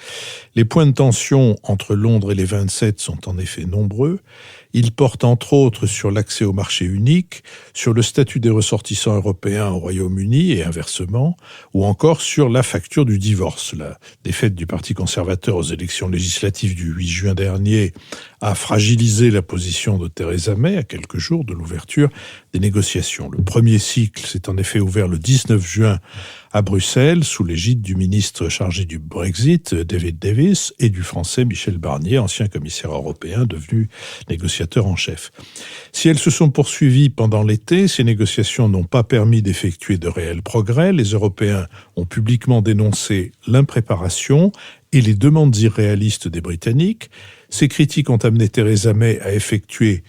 Les points de tension entre Londres et les 27 sont en effet nombreux. Ils portent entre autres sur l'accès au marché unique, sur le statut des ressortissants européens au Royaume-Uni et inversement, ou encore sur la facture du divorce. La défaite du Parti conservateur aux élections législatives du 8 juin dernier a fragilisé la position de Theresa May à quelques jours de l'ouverture des négociations. Le premier cycle s'est en effet ouvert le 19 juin à Bruxelles, sous l'égide du ministre chargé du Brexit, David Davis, et du français Michel Barnier, ancien commissaire européen devenu négociateur en chef. Si elles se sont poursuivies pendant l'été, ces négociations n'ont pas permis d'effectuer de réels progrès. Les Européens ont publiquement dénoncé l'impréparation et les demandes irréalistes des Britanniques. Ces critiques ont amené Theresa May à effectuer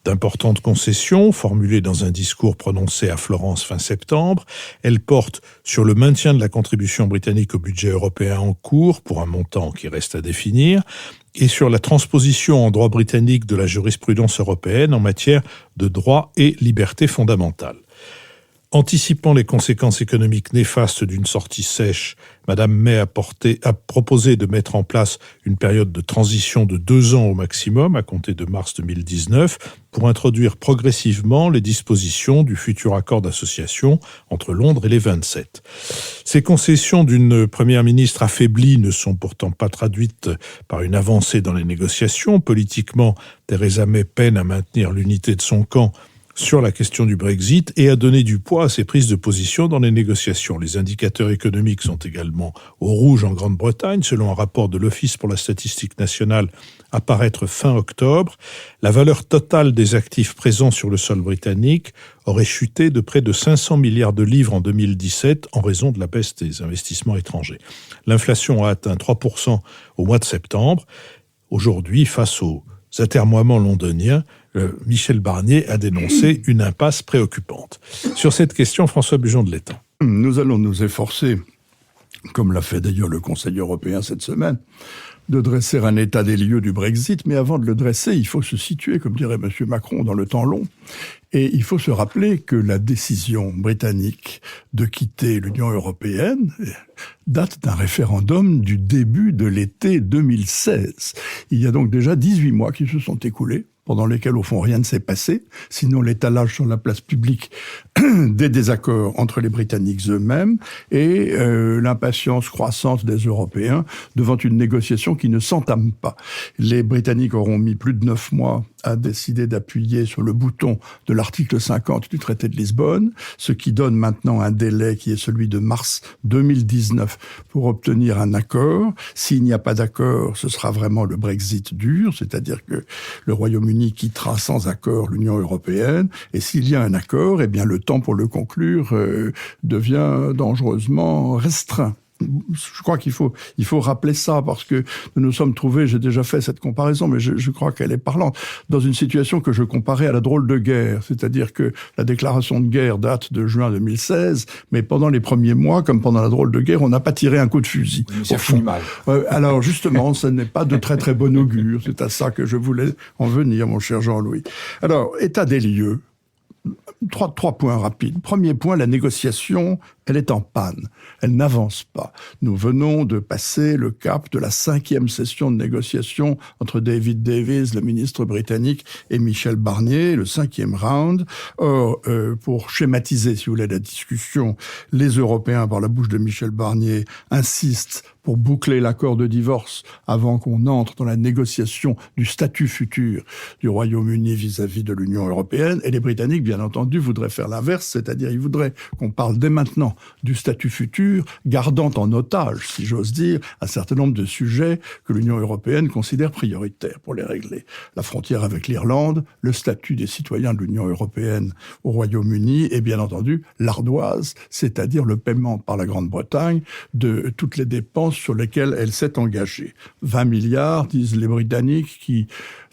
d'importantes concessions formulées dans un discours prononcé à Florence fin septembre. Elle porte sur le maintien de la contribution britannique au budget européen en cours, pour un montant qui reste à définir, et sur la transposition en droit britannique de la jurisprudence européenne en matière de droits et libertés fondamentales. Anticipant les conséquences économiques néfastes d'une sortie sèche, Mme May a proposé de mettre en place une période de transition de 2 ans au maximum, à compter de mars 2019, pour introduire progressivement les dispositions du futur accord d'association entre Londres et les 27. Ces concessions d'une première ministre affaiblie ne sont pourtant pas traduites par une avancée dans les négociations. Politiquement, Theresa May peine à maintenir l'unité de son camp sur la question du Brexit et à donner du poids à ses prises de position dans les négociations. Les indicateurs économiques sont également au rouge en Grande-Bretagne, selon un rapport de l'Office pour la statistique nationale à paraître fin octobre. La valeur totale des actifs présents sur le sol britannique aurait chuté de près de 500 milliards de livres en 2017 en raison de la baisse des investissements étrangers. L'inflation a atteint 3% au mois de septembre. Aujourd'hui, face aux atermoiements londoniens, Michel Barnier a dénoncé une impasse préoccupante. Sur cette question, François Bujon de l'Étang. Nous allons nous efforcer, comme l'a fait d'ailleurs le Conseil européen cette semaine, de dresser un état des lieux du Brexit, mais avant de le dresser, il faut se situer, comme dirait M. Macron, dans le temps long. Et il faut se rappeler que la décision britannique de quitter l'Union européenne date d'un référendum du début de l'été 2016. Il y a donc déjà 18 mois qui se sont écoulés, pendant lesquels, au fond, rien ne s'est passé, sinon l'étalage sur la place publique des désaccords entre les Britanniques eux-mêmes et l'impatience croissante des Européens devant une négociation qui ne s'entame pas. Les Britanniques auront mis plus de 9 mois à décider d'appuyer sur le bouton de l'article 50 du traité de Lisbonne, ce qui donne maintenant un délai qui est celui de mars 2019 pour obtenir un accord. S'il n'y a pas d'accord, ce sera vraiment le Brexit dur, c'est-à-dire que le Royaume-Uni quittera sans accord l'Union européenne, et s'il y a un accord, eh bien le temps pour le conclure devient dangereusement restreint. Je crois qu'il faut rappeler ça parce que nous nous sommes trouvés, j'ai déjà fait cette comparaison, mais je crois qu'elle est parlante, dans une situation que je comparais à la drôle de guerre. C'est-à-dire que la déclaration de guerre date de juin 2016, mais pendant les premiers mois, comme pendant la drôle de guerre, on n'a pas tiré un coup de fusil. Oui, ça finit mal. Alors justement, ce n'est pas de très très bon augure. C'est à ça que je voulais en venir, mon cher Jean-Louis. Alors, état des lieux. Trois points rapides. Premier point, la négociation, elle est en panne. Elle n'avance pas. Nous venons de passer le cap de la 5e session de négociation entre David Davis, le ministre britannique, et Michel Barnier, le 5e round. Or, pour schématiser, si vous voulez, la discussion, les Européens, par la bouche de Michel Barnier, insistent pour boucler l'accord de divorce avant qu'on entre dans la négociation du statut futur du Royaume-Uni vis-à-vis de l'Union européenne. Et les Britanniques, bien entendu, voudraient faire l'inverse, c'est-à-dire ils voudraient qu'on parle dès maintenant du statut futur, gardant en otage, si j'ose dire, un certain nombre de sujets que l'Union européenne considère prioritaires pour les régler. La frontière avec l'Irlande, le statut des citoyens de l'Union européenne au Royaume-Uni et bien entendu l'ardoise, c'est-à-dire le paiement par la Grande-Bretagne de toutes les dépenses sur lesquelles elle s'est engagée. 20 milliards, disent les Britanniques, qui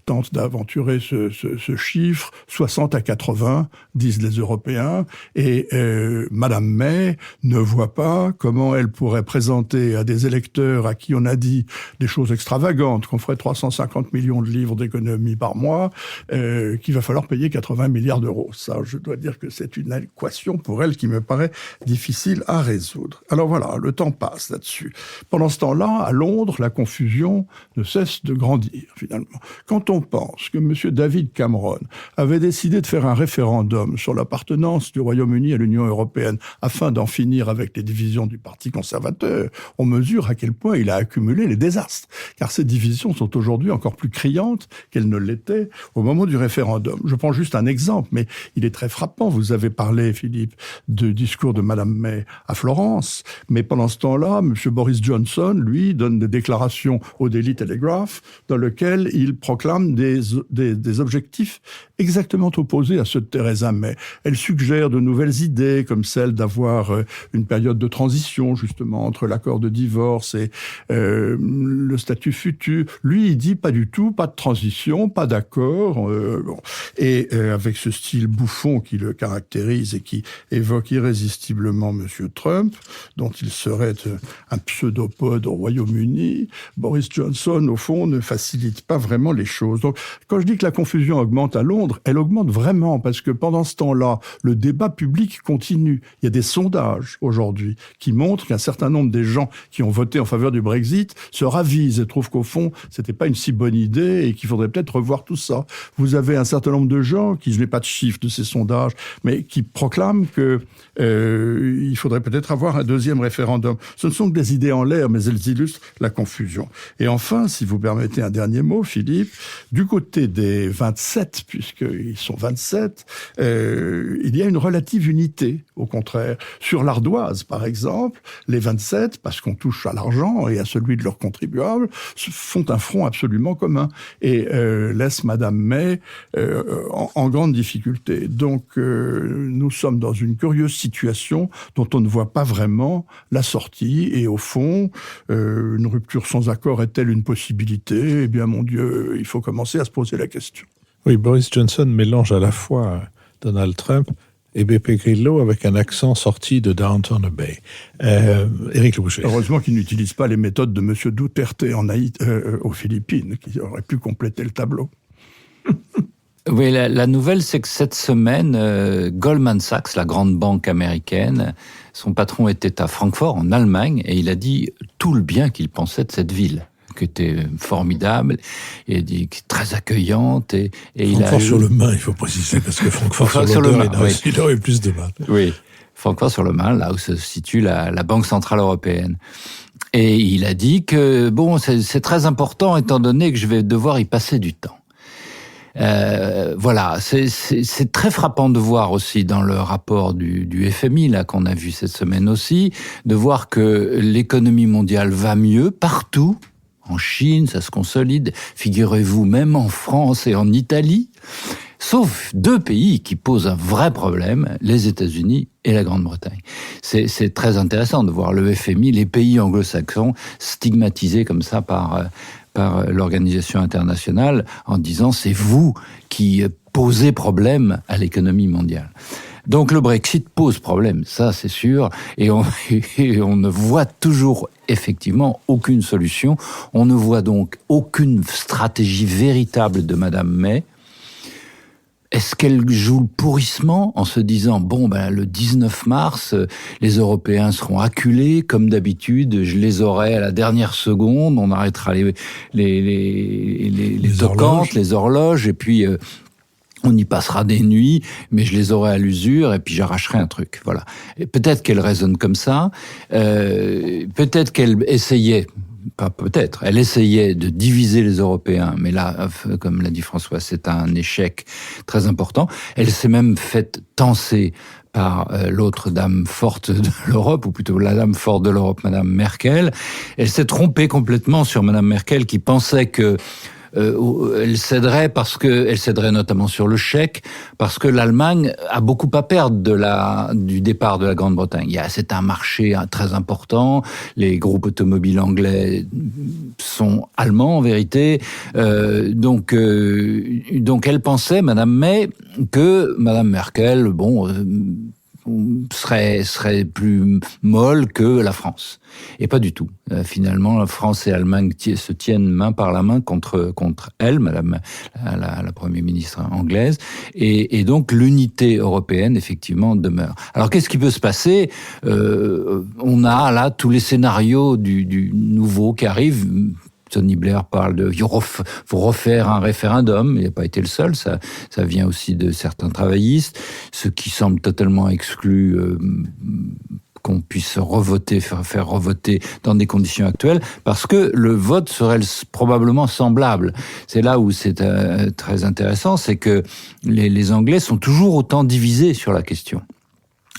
tente d'aventurer ce chiffre, 60 à 80, disent les Européens, et Madame May ne voit pas comment elle pourrait présenter à des électeurs à qui on a dit des choses extravagantes, qu'on ferait 350 millions de livres d'économie par mois, qu'il va falloir payer 80 milliards d'euros. Ça, je dois dire que c'est une équation pour elle qui me paraît difficile à résoudre. Alors voilà, le temps passe là-dessus. Pendant ce temps-là, à Londres, la confusion ne cesse de grandir, finalement. Quand on pense que M. David Cameron avait décidé de faire un référendum sur l'appartenance du Royaume-Uni à l'Union européenne afin d'en finir avec les divisions du Parti conservateur, on mesure à quel point il a accumulé les désastres. Car ces divisions sont aujourd'hui encore plus criantes qu'elles ne l'étaient au moment du référendum. Je prends juste un exemple, mais il est très frappant. Vous avez parlé, Philippe, du discours de Madame May à Florence, mais pendant ce temps-là, M. Boris Johnson, lui, donne des déclarations au Daily Telegraph dans lesquelles il proclame des objectifs exactement opposés à ceux de Theresa May. Elle suggère de nouvelles idées, comme celle d'avoir une période de transition, justement, entre l'accord de divorce et le statut futur. Lui, il dit pas du tout, pas de transition, pas d'accord. Bon. Et avec ce style bouffon qui le caractérise et qui évoque irrésistiblement M. Trump, dont il serait un pseudopode au Royaume-Uni, Boris Johnson, au fond, ne facilite pas vraiment les choses. Donc, quand je dis que la confusion augmente à Londres, elle augmente vraiment, parce que pendant ce temps-là, le débat public continue. Il y a des sondages aujourd'hui qui montrent qu'un certain nombre des gens qui ont voté en faveur du Brexit se ravisent et trouvent qu'au fond, c'était pas une si bonne idée et qu'il faudrait peut-être revoir tout ça. Vous avez un certain nombre de gens qui, je n'ai pas de chiffres de ces sondages, mais qui proclament que il faudrait peut-être avoir un deuxième référendum. Ce ne sont que des idées en l'air, mais elles illustrent la confusion. Et enfin, si vous permettez un dernier mot, Philippe, du côté des 27, puisqu'ils sont 27, il y a une relative unité, au contraire. Sur l'ardoise, par exemple, les 27, parce qu'on touche à l'argent et à celui de leurs contribuables, font un front absolument commun et laissent Madame May en grande difficulté. Donc, nous sommes dans une curieuse situation dont on ne voit pas vraiment la sortie. Et au fond, une rupture sans accord est-elle une possibilité ? Eh bien, mon Dieu, il faut commencer à se poser la question. Oui, Boris Johnson mélange à la fois Donald Trump et BP Grillo avec un accent sorti de Downton Abbey. Éric Leboucher. Heureusement qu'il n'utilise pas les méthodes de M. Duterte aux Philippines, qui auraient pu compléter le tableau. Oui, la nouvelle, c'est que cette semaine, Goldman Sachs, la grande banque américaine, son patron était à Francfort, en Allemagne, et il a dit tout le bien qu'il pensait de cette ville, qui était formidable, et très accueillante. Et Francfort sur le Main, il faut préciser, parce que Francfort sur le Main, il aurait plus de mal. Oui, Francfort sur le Main, là où se situe la Banque Centrale Européenne. Et il a dit que, bon, c'est très important, étant donné que je vais devoir y passer du temps. Voilà, c'est très frappant de voir aussi dans le rapport du FMI là qu'on a vu cette semaine aussi, de voir que l'économie mondiale va mieux partout. En Chine, ça se consolide. Figurez-vous, même en France et en Italie, sauf deux pays qui posent un vrai problème, les États-Unis et la Grande-Bretagne. C'est très intéressant de voir le FMI, les pays anglo-saxons stigmatisés comme ça par l'organisation internationale en disant c'est vous qui posez problème à l'économie mondiale. Donc le Brexit pose problème, ça c'est sûr, et on ne voit toujours effectivement aucune solution. On ne voit donc aucune stratégie véritable de Madame May. Est-ce qu'elle joue le pourrissement en se disant bon le 19 mars les Européens seront acculés comme d'habitude, je les aurai à la dernière seconde, on arrêtera les toquantes, les horloges et puis on y passera des nuits, mais je les aurai à l'usure et puis j'arracherai un truc. Voilà. Et peut-être qu'elle raisonne comme ça. Peut-être qu'elle essayait. Pas peut-être. Elle essayait de diviser les Européens, mais là, comme l'a dit François, c'est un échec très important. Elle s'est même faite tancer par l'autre dame forte de l'Europe, ou plutôt la dame forte de l'Europe, Madame Merkel. Elle s'est trompée complètement sur Madame Merkel, qui pensait que elle céderait elle céderait notamment sur le chèque, parce que l'Allemagne a beaucoup à perdre du départ de la Grande-Bretagne. C'est un marché très important. Les groupes automobiles anglais sont allemands en vérité. Donc elle pensait, Madame May, que Madame Merkel, serait plus molle que la France. Et pas du tout. Finalement, la France et l'Allemagne se tiennent main par la main contre elle, Madame la Première ministre anglaise, et donc l'unité européenne effectivement demeure. Alors qu'est-ce qui peut se passer ? On a là tous les scénarios du nouveau qui arrive. Tony Blair parle de faut refaire un référendum. Il n'a pas été le seul. Ça vient aussi de certains travaillistes, ce qui semble totalement exclu qu'on puisse faire revoter dans des conditions actuelles, parce que le vote serait probablement semblable. C'est là où c'est très intéressant, c'est que les Anglais sont toujours autant divisés sur la question.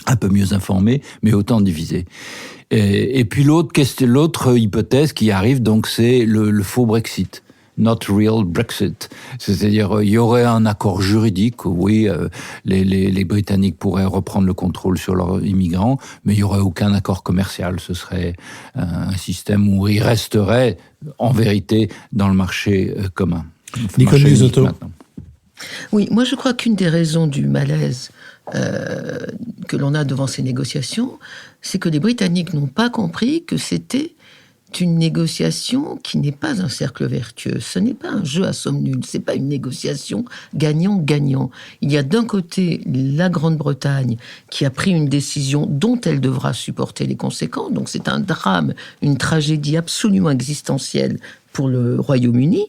Un peu mieux informés, mais autant divisés. Et puis l'autre hypothèse qui arrive, donc, c'est le faux Brexit. Not real Brexit. C'est-à-dire, il y aurait un accord juridique, oui, les Britanniques pourraient reprendre le contrôle sur leurs immigrants, mais il y aurait aucun accord commercial. Ce serait un système où ils resteraient, en vérité, dans le marché commun. Nicole Lisoto. Oui, moi je crois qu'une des raisons du malaise que l'on a devant ces négociations, c'est que les Britanniques n'ont pas compris que c'était une négociation qui n'est pas un cercle vertueux. Ce n'est pas un jeu à somme nulle. C'est pas une négociation gagnant-gagnant. Il y a d'un côté la Grande-Bretagne qui a pris une décision dont elle devra supporter les conséquences. Donc c'est un drame, une tragédie absolument existentielle pour le Royaume-Uni.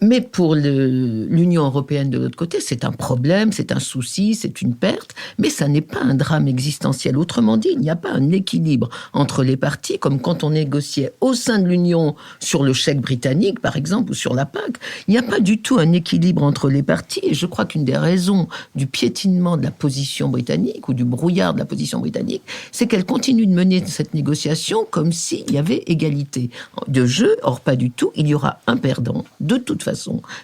Mais pour l'Union européenne de l'autre côté, c'est un problème, c'est un souci, c'est une perte, mais ça n'est pas un drame existentiel. Autrement dit, il n'y a pas un équilibre entre les parties, comme quand on négociait au sein de l'Union sur le chèque britannique, par exemple, ou sur la PAC. Il n'y a pas du tout un équilibre entre les parties, et je crois qu'une des raisons du piétinement de la position britannique, ou du brouillard de la position britannique, c'est qu'elle continue de mener cette négociation comme s'il y avait égalité de jeu. Or, pas du tout. Il y aura un perdant, de toute façon.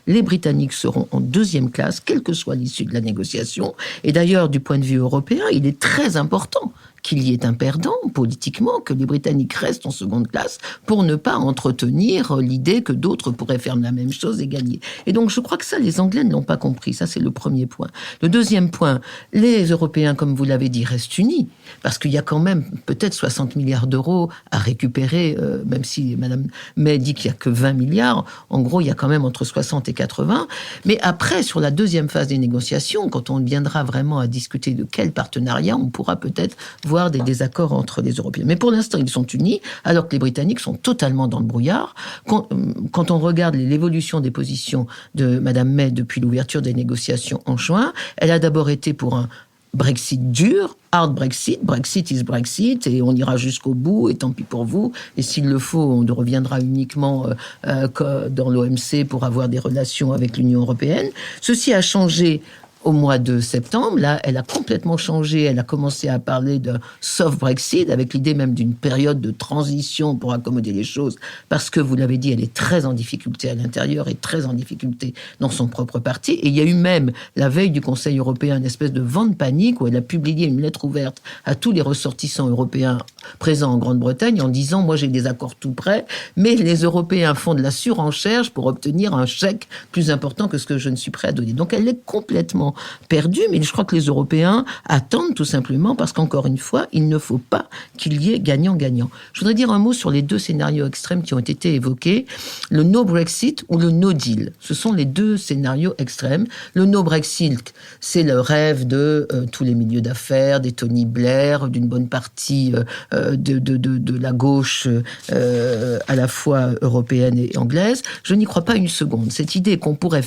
Les Britanniques seront en deuxième classe, quelle que soit l'issue de la négociation. Et d'ailleurs, du point de vue européen, il est très important qu'il y ait un perdant politiquement, que les Britanniques restent en seconde classe pour ne pas entretenir l'idée que d'autres pourraient faire la même chose et gagner. Et donc je crois que ça, les Anglais ne l'ont pas compris. Ça, c'est le premier point. Le deuxième point, les Européens, comme vous l'avez dit, restent unis, parce qu'il y a quand même peut-être 60 milliards d'euros à récupérer, même si Mme May dit qu'il n'y a que 20 milliards. En gros, il y a quand même entre 60 et 80. Mais après, sur la deuxième phase des négociations, quand on viendra vraiment à discuter de quel partenariat, on pourra peut-être voir des désaccords entre les Européens. Mais pour l'instant, ils sont unis, alors que les Britanniques sont totalement dans le brouillard. Quand on regarde l'évolution des positions de Mme May depuis l'ouverture des négociations en juin, elle a d'abord été pour un Brexit dur, hard Brexit, Brexit is Brexit, et on ira jusqu'au bout, et tant pis pour vous. Et s'il le faut, on reviendra uniquement dans l'OMC pour avoir des relations avec l'Union européenne. Ceci a changé au mois de septembre. Là, elle a complètement changé. Elle a commencé à parler de soft Brexit, avec l'idée même d'une période de transition pour accommoder les choses, parce que, vous l'avez dit, elle est très en difficulté à l'intérieur et très en difficulté dans son propre parti. Et il y a eu même, la veille du Conseil européen, une espèce de vent de panique où elle a publié une lettre ouverte à tous les ressortissants européens présents en Grande-Bretagne en disant « Moi, j'ai des accords tout prêts, mais les Européens font de la surenchère pour obtenir un chèque plus important que ce que je ne suis prêt à donner. » Donc, elle est complètement perdue, mais je crois que les Européens attendent tout simplement parce qu'encore une fois, il ne faut pas qu'il y ait gagnant-gagnant. Je voudrais dire un mot sur les deux scénarios extrêmes qui ont été évoqués, le no-Brexit ou le no-deal. Ce sont les deux scénarios extrêmes. Le no-Brexit, c'est le rêve de tous les milieux d'affaires, des Tony Blair, d'une bonne partie de la gauche à la fois européenne et anglaise. Je n'y crois pas une seconde. Cette idée qu'on pourrait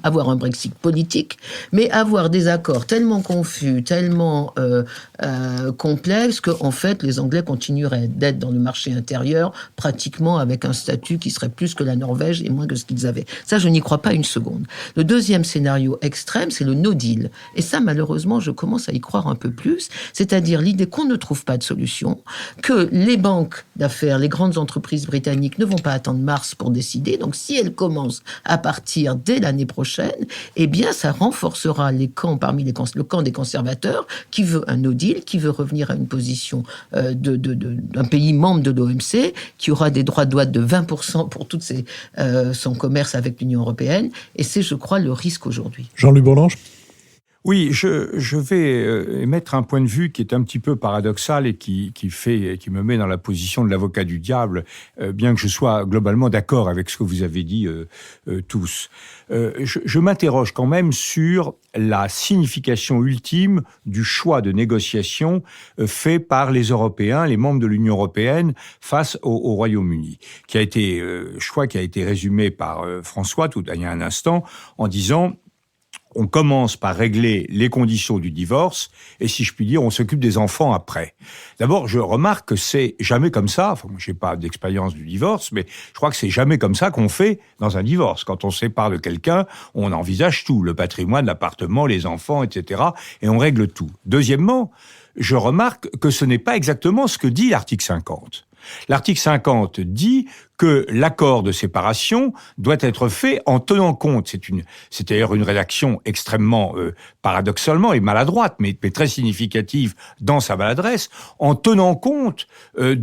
avoir un Brexit politique, mais et avoir des accords tellement confus, tellement complexes, que en fait, les Anglais continueraient d'être dans le marché intérieur, pratiquement avec un statut qui serait plus que la Norvège et moins que ce qu'ils avaient. Ça, je n'y crois pas une seconde. Le deuxième scénario extrême, c'est le no deal. Et ça, malheureusement, je commence à y croire un peu plus, c'est-à-dire l'idée qu'on ne trouve pas de solution, que les banques d'affaires, les grandes entreprises britanniques ne vont pas attendre mars pour décider. Donc, si elles commencent à partir dès l'année prochaine, eh bien, ça renforcera les camps le camp des conservateurs qui veut un no deal, qui veut revenir à une position d'un pays membre de l'OMC, qui aura des droits de douane de 20% pour tout son commerce avec l'Union européenne. Et c'est, je crois, le risque aujourd'hui. Jean-Luc Bourlanges. Oui, je vais émettre un point de vue qui est un petit peu paradoxal et qui me met dans la position de l'avocat du diable, bien que je sois globalement d'accord avec ce que vous avez dit tous. Je m'interroge quand même sur la signification ultime du choix de négociation fait par les Européens, les membres de l'Union européenne, face au Royaume-Uni, qui a été résumé par François il y a un instant en disant: on commence par régler les conditions du divorce, et si je puis dire, on s'occupe des enfants après. D'abord, je remarque que c'est jamais comme ça, enfin, j'ai pas d'expérience du divorce, mais je crois que c'est jamais comme ça qu'on fait dans un divorce. Quand on se sépare de quelqu'un, on envisage tout, le patrimoine, l'appartement, les enfants, etc., et on règle tout. Deuxièmement, je remarque que ce n'est pas exactement ce que dit l'article 50. L'article 50 dit que l'accord de séparation doit être fait en tenant compte, c'est d'ailleurs une rédaction extrêmement paradoxalement et maladroite, mais très significative dans sa maladresse, en tenant compte du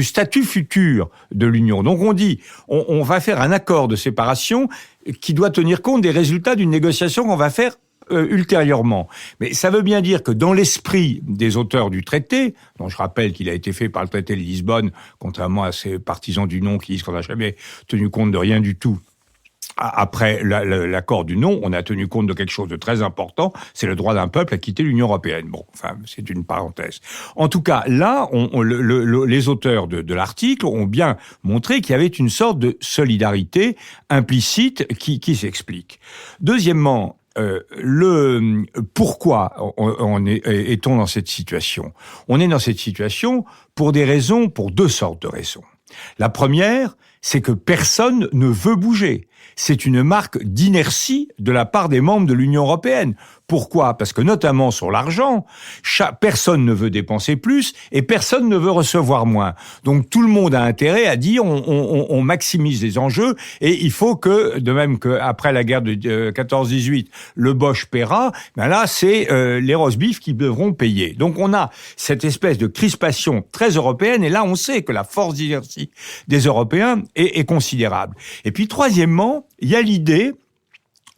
statut futur de l'Union. Donc on dit, on va faire un accord de séparation qui doit tenir compte des résultats d'une négociation qu'on va faire ultérieurement. Mais ça veut bien dire que dans l'esprit des auteurs du traité, dont je rappelle qu'il a été fait par le traité de Lisbonne, contrairement à ces partisans du non qui disent qu'on n'a jamais tenu compte de rien du tout, après l'accord du non, on a tenu compte de quelque chose de très important, c'est le droit d'un peuple à quitter l'Union européenne. Bon, enfin, c'est une parenthèse. En tout cas, là, les auteurs de l'article ont bien montré qu'il y avait une sorte de solidarité implicite qui s'explique. Deuxièmement, pourquoi est-on dans cette situation ? On est dans cette situation pour deux sortes de raisons. La première, c'est que personne ne veut bouger. C'est une marque d'inertie de la part des membres de l'Union européenne. Pourquoi ? Parce que notamment sur l'argent, personne ne veut dépenser plus et personne ne veut recevoir moins. Donc tout le monde a intérêt à dire on maximise les enjeux et il faut que, de même qu'après la guerre de 14-18, le Bosch paiera, ben là c'est les rosbifs qui devront payer. Donc on a cette espèce de crispation très européenne et là on sait que la force d'inertie des Européens est considérable. Et puis troisièmement, il y a l'idée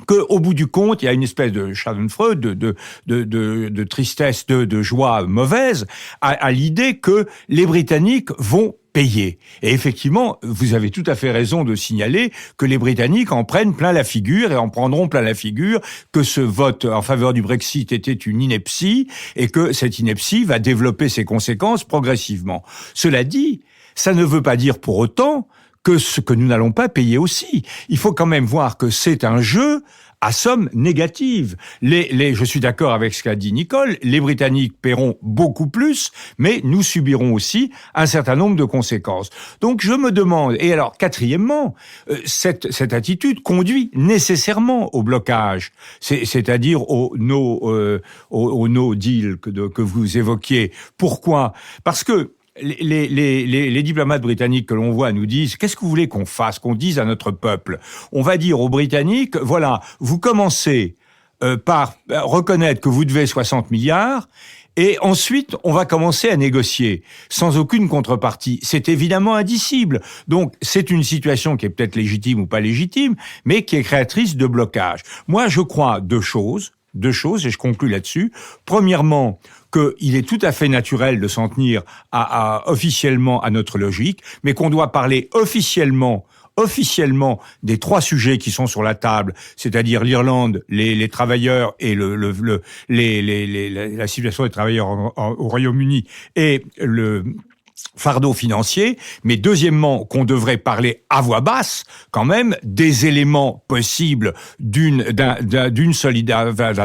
qu'au bout du compte, il y a une espèce de schadenfreude, de tristesse, de joie mauvaise, à l'idée que les Britanniques vont payer. Et effectivement, vous avez tout à fait raison de signaler que les Britanniques en prennent plein la figure et en prendront plein la figure, que ce vote en faveur du Brexit était une ineptie et que cette ineptie va développer ses conséquences progressivement. Cela dit, ça ne veut pas dire pour autant que nous n'allons pas payer aussi. Il faut quand même voir que c'est un jeu à somme négative. Je suis d'accord avec ce qu'a dit Nicole, les Britanniques paieront beaucoup plus, mais nous subirons aussi un certain nombre de conséquences. Donc je me demande, et alors quatrièmement, cette attitude conduit nécessairement au blocage, c'est-à-dire au no deal que vous évoquiez. Pourquoi ? Parce que les diplomates britanniques que l'on voit nous disent, qu'est-ce que vous voulez qu'on fasse, qu'on dise à notre peuple ? On va dire aux Britanniques, voilà, vous commencez par reconnaître que vous devez 60 milliards, et ensuite, on va commencer à négocier, sans aucune contrepartie. C'est évidemment indicible. Donc, c'est une situation qui est peut-être légitime ou pas légitime, mais qui est créatrice de blocage. Moi, je crois deux choses, et je conclus là-dessus. Premièrement, qu'il est tout à fait naturel de s'en tenir officiellement à notre logique, mais qu'on doit parler officiellement des trois sujets qui sont sur la table, c'est-à-dire l'Irlande, les travailleurs et la situation des travailleurs au Royaume-Uni et fardeau financier, mais deuxièmement, qu'on devrait parler à voix basse, quand même, des éléments possibles d'un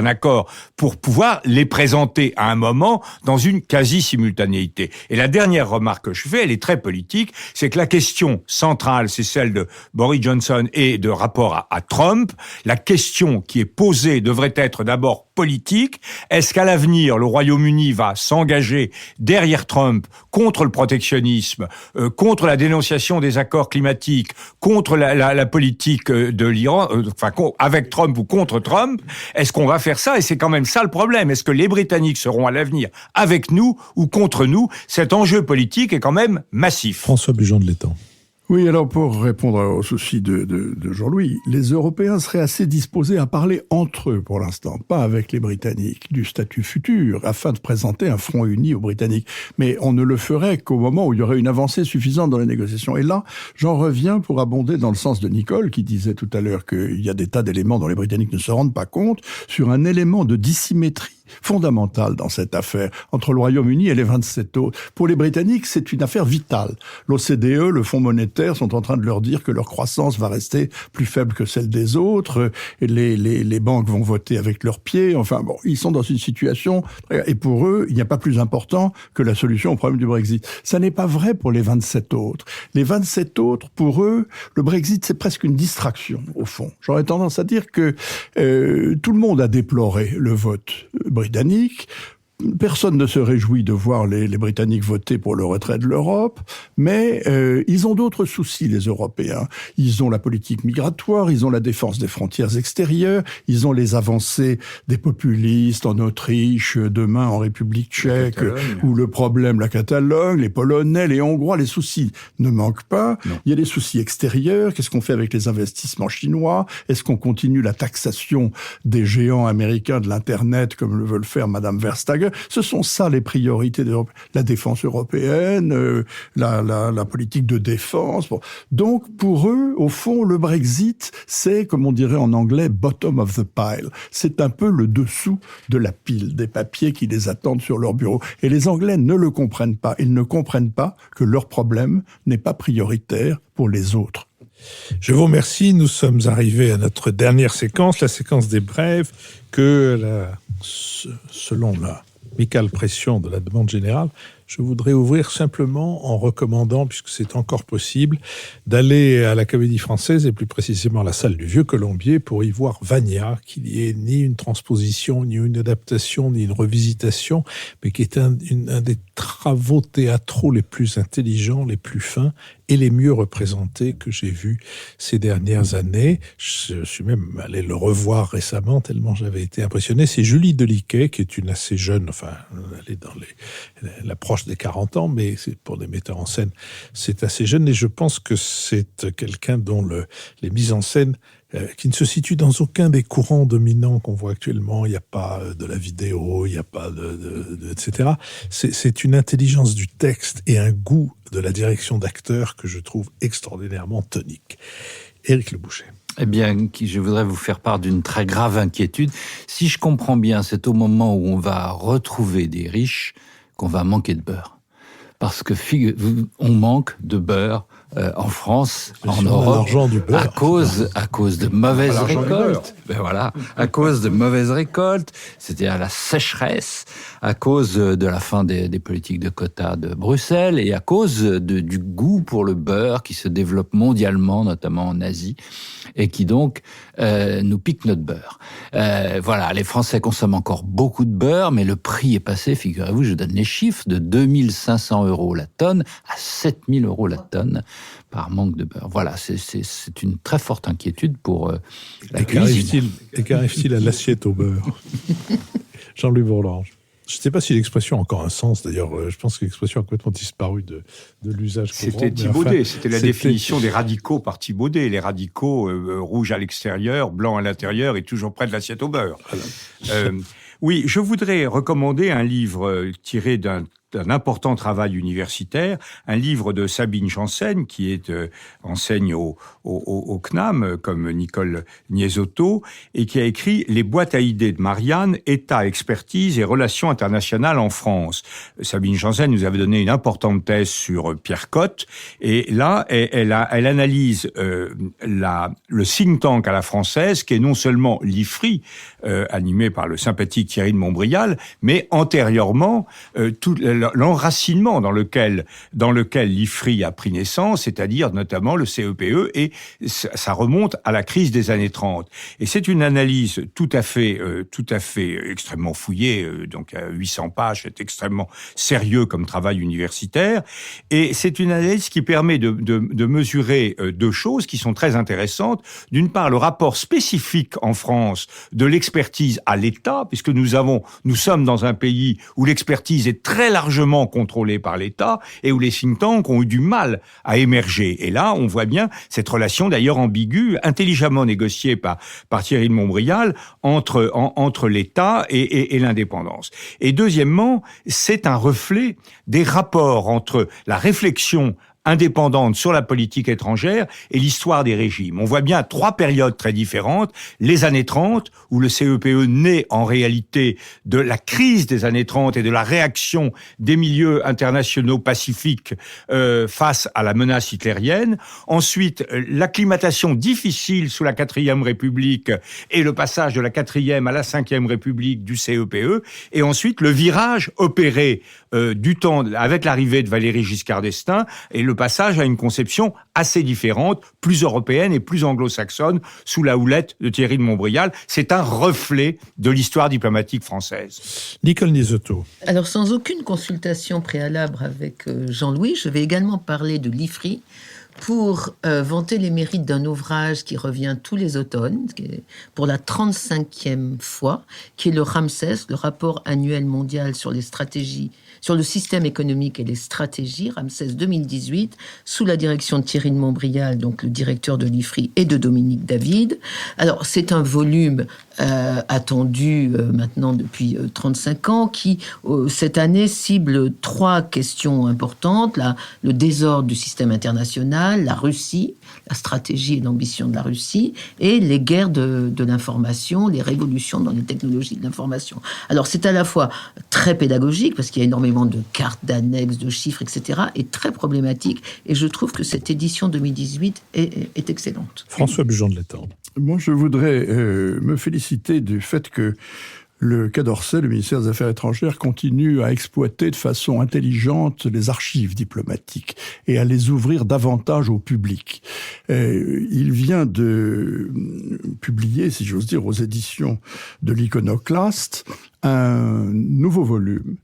accord pour pouvoir les présenter à un moment dans une quasi-simultanéité. Et la dernière remarque que je fais, elle est très politique, c'est que la question centrale, c'est celle de Boris Johnson et de rapport à Trump. La question qui est posée devrait être d'abord politique. Est-ce qu'à l'avenir, le Royaume-Uni va s'engager derrière Trump contre le protectionnisme, contre la dénonciation des accords climatiques, contre la politique de l'Iran, avec Trump ou contre Trump? Est-ce qu'on va faire ça? Et c'est quand même ça le problème. Est-ce que les Britanniques seront à l'avenir avec nous ou contre nous? Cet enjeu politique est quand même massif. François Bujon de l'Étang. Oui, alors pour répondre au souci de Jean-Louis, les Européens seraient assez disposés à parler entre eux pour l'instant, pas avec les Britanniques, du statut futur, afin de présenter un front uni aux Britanniques. Mais on ne le ferait qu'au moment où il y aurait une avancée suffisante dans les négociations. Et là, j'en reviens pour abonder dans le sens de Nicole, qui disait tout à l'heure qu'il y a des tas d'éléments dont les Britanniques ne se rendent pas compte, sur un élément de dissymétrie fondamentale dans cette affaire entre le Royaume-Uni et les 27 autres. Pour les Britanniques, c'est une affaire vitale. L'OCDE, le Fonds monétaire sont en train de leur dire que leur croissance va rester plus faible que celle des autres, et les banques vont voter avec leurs pieds. Enfin bon, ils sont dans une situation, et pour eux, il n'y a pas plus important que la solution au problème du Brexit. Ça n'est pas vrai pour les 27 autres. Les 27 autres, pour eux, le Brexit, c'est presque une distraction, au fond. J'aurais tendance à dire que tout le monde a déploré le vote britannique. Personne ne se réjouit de voir les Britanniques voter pour le retrait de l'Europe, mais ils ont d'autres soucis, les Européens. Ils ont la politique migratoire, ils ont la défense des frontières extérieures, ils ont les avancées des populistes en Autriche, demain en République tchèque, ou le problème, la Catalogne, les Polonais, les Hongrois, les soucis ne manquent pas. Non. Il y a des soucis extérieurs. Qu'est-ce qu'on fait avec les investissements chinois? Est-ce qu'on continue la taxation des géants américains de l'Internet, comme le veut le faire Madame Verstappen? Ce sont ça les priorités de l'Europe. La défense européenne, la politique de défense. Bon. Donc, pour eux, au fond, le Brexit, c'est, comme on dirait en anglais, bottom of the pile. C'est un peu le dessous de la pile, des papiers qui les attendent sur leur bureau. Et les Anglais ne le comprennent pas. Ils ne comprennent pas que leur problème n'est pas prioritaire pour les autres. Je vous remercie. Nous sommes arrivés à notre dernière séquence, la séquence des brèves, selon la amicale pression de la demande générale, je voudrais ouvrir simplement en recommandant, puisque c'est encore possible, d'aller à la Comédie Française et plus précisément à la salle du Vieux Colombier pour y voir Vania, qui n'est ni une transposition, ni une adaptation, ni une revisitation, mais qui est un des travaux théâtraux les plus intelligents, les plus fins et les mieux représentés que j'ai vus ces dernières années. Je suis même allé le revoir récemment tellement j'avais été impressionné. C'est Julie Deliquet, qui est une assez jeune, enfin, elle est dans l'approche des 40 ans, mais c'est pour des metteurs en scène, c'est assez jeune, et je pense que c'est quelqu'un dont les mises en scène qui ne se situe dans aucun des courants dominants qu'on voit actuellement. Il n'y a pas de la vidéo, il n'y a pas etc. C'est une intelligence du texte et un goût de la direction d'acteur que je trouve extraordinairement tonique. Éric Le Boucher. Eh bien, je voudrais vous faire part d'une très grave inquiétude. Si je comprends bien, c'est au moment où on va retrouver des riches qu'on va manquer de beurre. Parce que on manque de beurre en France, en Europe, à cause de mauvaises récoltes. Ben voilà, à cause de mauvaises récoltes, c'est-à-dire la sécheresse, à cause de la fin des politiques de quotas de Bruxelles et à cause du goût pour le beurre qui se développe mondialement, notamment en Asie, et qui donc nous pique notre beurre. Voilà, les Français consomment encore beaucoup de beurre, mais le prix est passé, figurez-vous, je donne les chiffres, de 2500 € la tonne à 7000 € la tonne par manque de beurre. Voilà, c'est une très forte inquiétude pour la cuisine. Et qu'arrive-t-il à l'assiette au beurre? Jean-Louis Bourlange. Je ne sais pas si l'expression a encore un sens, d'ailleurs, je pense que l'expression a complètement disparu de l'usage courant. C'était Thibaudet, c'était la définition des radicaux par Thibaudet. Les radicaux rouges à l'extérieur, blancs à l'intérieur et toujours près de l'assiette au beurre. Oui, je voudrais recommander un livre tiré d'un d'un important travail universitaire, un livre de Sabine Janssen, qui enseigne au CNAM, comme Nicole Niesotto, et qui a écrit « Les boîtes à idées de Marianne, État, expertise et relations internationales en France ». Sabine Janssen nous avait donné une importante thèse sur Pierre Cotte, et là, elle analyse le think tank à la française, qui est non seulement l'IFRI, animé par le sympathique Thierry de Montbrial, mais antérieurement, tout l'enracinement dans lequel l'IFRI a pris naissance, c'est-à-dire notamment le CEPE, et ça remonte à la crise des années 30. Et c'est une analyse tout à fait extrêmement fouillée, donc à 800 pages, c'est extrêmement sérieux comme travail universitaire, et c'est une analyse qui permet de mesurer deux choses qui sont très intéressantes. D'une part, le rapport spécifique en France de l'expertise à l'État, puisque nous sommes dans un pays où l'expertise est très largement contrôlée par l'État et où les think tanks ont eu du mal à émerger. Et là, on voit bien cette relation d'ailleurs ambiguë, intelligemment négociée par Thierry de Montbrial entre l'État et l'indépendance. Et deuxièmement, c'est un reflet des rapports entre la réflexion indépendante sur la politique étrangère et l'histoire des régimes. On voit bien trois périodes très différentes. Les années 30, où le CEPE naît en réalité de la crise des années 30 et de la réaction des milieux internationaux pacifiques face à la menace hitlérienne. Ensuite, l'acclimatation difficile sous la 4e République et le passage de la 4e à la 5e République du CEPE. Et ensuite, le virage opéré du temps avec l'arrivée de Valéry Giscard d'Estaing et le passage à une conception assez différente, plus européenne et plus anglo-saxonne, sous la houlette de Thierry de Montbrial. C'est un reflet de l'histoire diplomatique française. Nicole Niesotto. Alors, sans aucune consultation préalable avec Jean-Louis, je vais également parler de l'IFRI pour vanter les mérites d'un ouvrage qui revient tous les automnes, pour la 35e fois, qui est le RAMSES, le rapport annuel mondial sur les stratégies, sur le système économique et les stratégies, RAMSES 2018, sous la direction de Thierry de Montbrial, donc le directeur de l'IFRI, et de Dominique David. Alors, c'est un volume attendu maintenant depuis 35 ans, qui, cette année, cible 3 questions importantes. Le désordre du système international, la Russie, la stratégie et l'ambition de la Russie, et les guerres de l'information, les révolutions dans les technologies de l'information. Alors, c'est à la fois très pédagogique, parce qu'il y a énormément de cartes, d'annexes, de chiffres, etc., et très problématique. Et je trouve que cette édition 2018 est excellente. François Bujon de l'Étang. Moi, je voudrais me féliciter du fait que le Quai d'Orsay, le ministère des Affaires étrangères, continue à exploiter de façon intelligente les archives diplomatiques et à les ouvrir davantage au public. Il vient de publier, si j'ose dire, aux éditions de l'Iconoclaste, un nouveau volume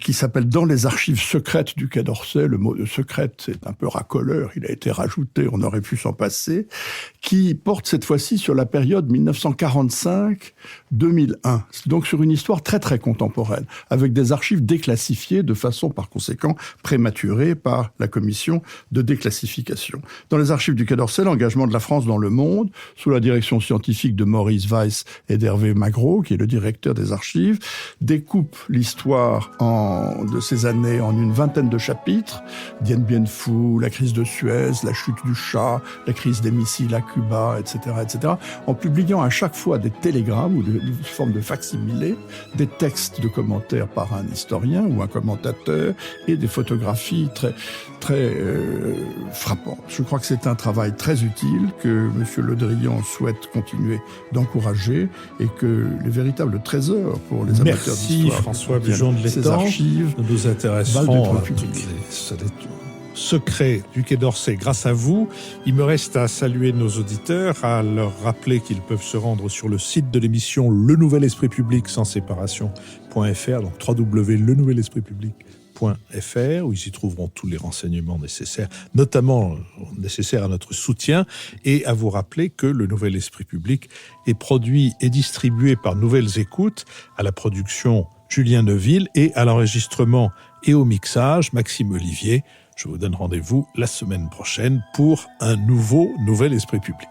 qui s'appelle « Dans les archives secrètes du Quai d'Orsay ». Le mot de « secrète » c'est un peu racoleur, il a été rajouté, on aurait pu s'en passer, qui porte cette fois-ci sur la période 1945-2001, donc sur une histoire très très contemporaine, avec des archives déclassifiées de façon par conséquent prématurée par la commission de déclassification. Dans les archives du Quai d'Orsay, l'engagement de la France dans le monde, sous la direction scientifique de Maurice Weiss et d'Hervé Magro, qui est le directeur des archives, découpe l'histoire de ces années en une vingtaine de chapitres. Dien Bien Phu, la crise de Suez, la chute du Shah, la crise des missiles à Cuba, etc., etc., en publiant à chaque fois des télégrammes ou de forme de fac-similés, des textes de commentaires par un historien ou un commentateur et des photographies très, très frappantes. Je crois que c'est un travail très utile que M. Le Drian souhaite continuer d'encourager et que les véritables trésors pour les amateurs d'histoire. Merci François Bujon de l'Étang. Nous nous intéresserons à tous les secrets du Quai d'Orsay grâce à vous. Il me reste à saluer nos auditeurs, à leur rappeler qu'ils peuvent se rendre sur le site de l'émission Le Nouvel Esprit Public sans séparation.fr, donc www.lenouvelespritpublic.fr, où ils y trouveront tous les renseignements nécessaires, notamment nécessaires à notre soutien, et à vous rappeler que le Nouvel Esprit Public est produit et distribué par Nouvelles Écoutes, à la production Julien Neuville et à l'enregistrement et au mixage Maxime Olivier. Je vous donne rendez-vous la semaine prochaine pour un Nouvel Esprit Public.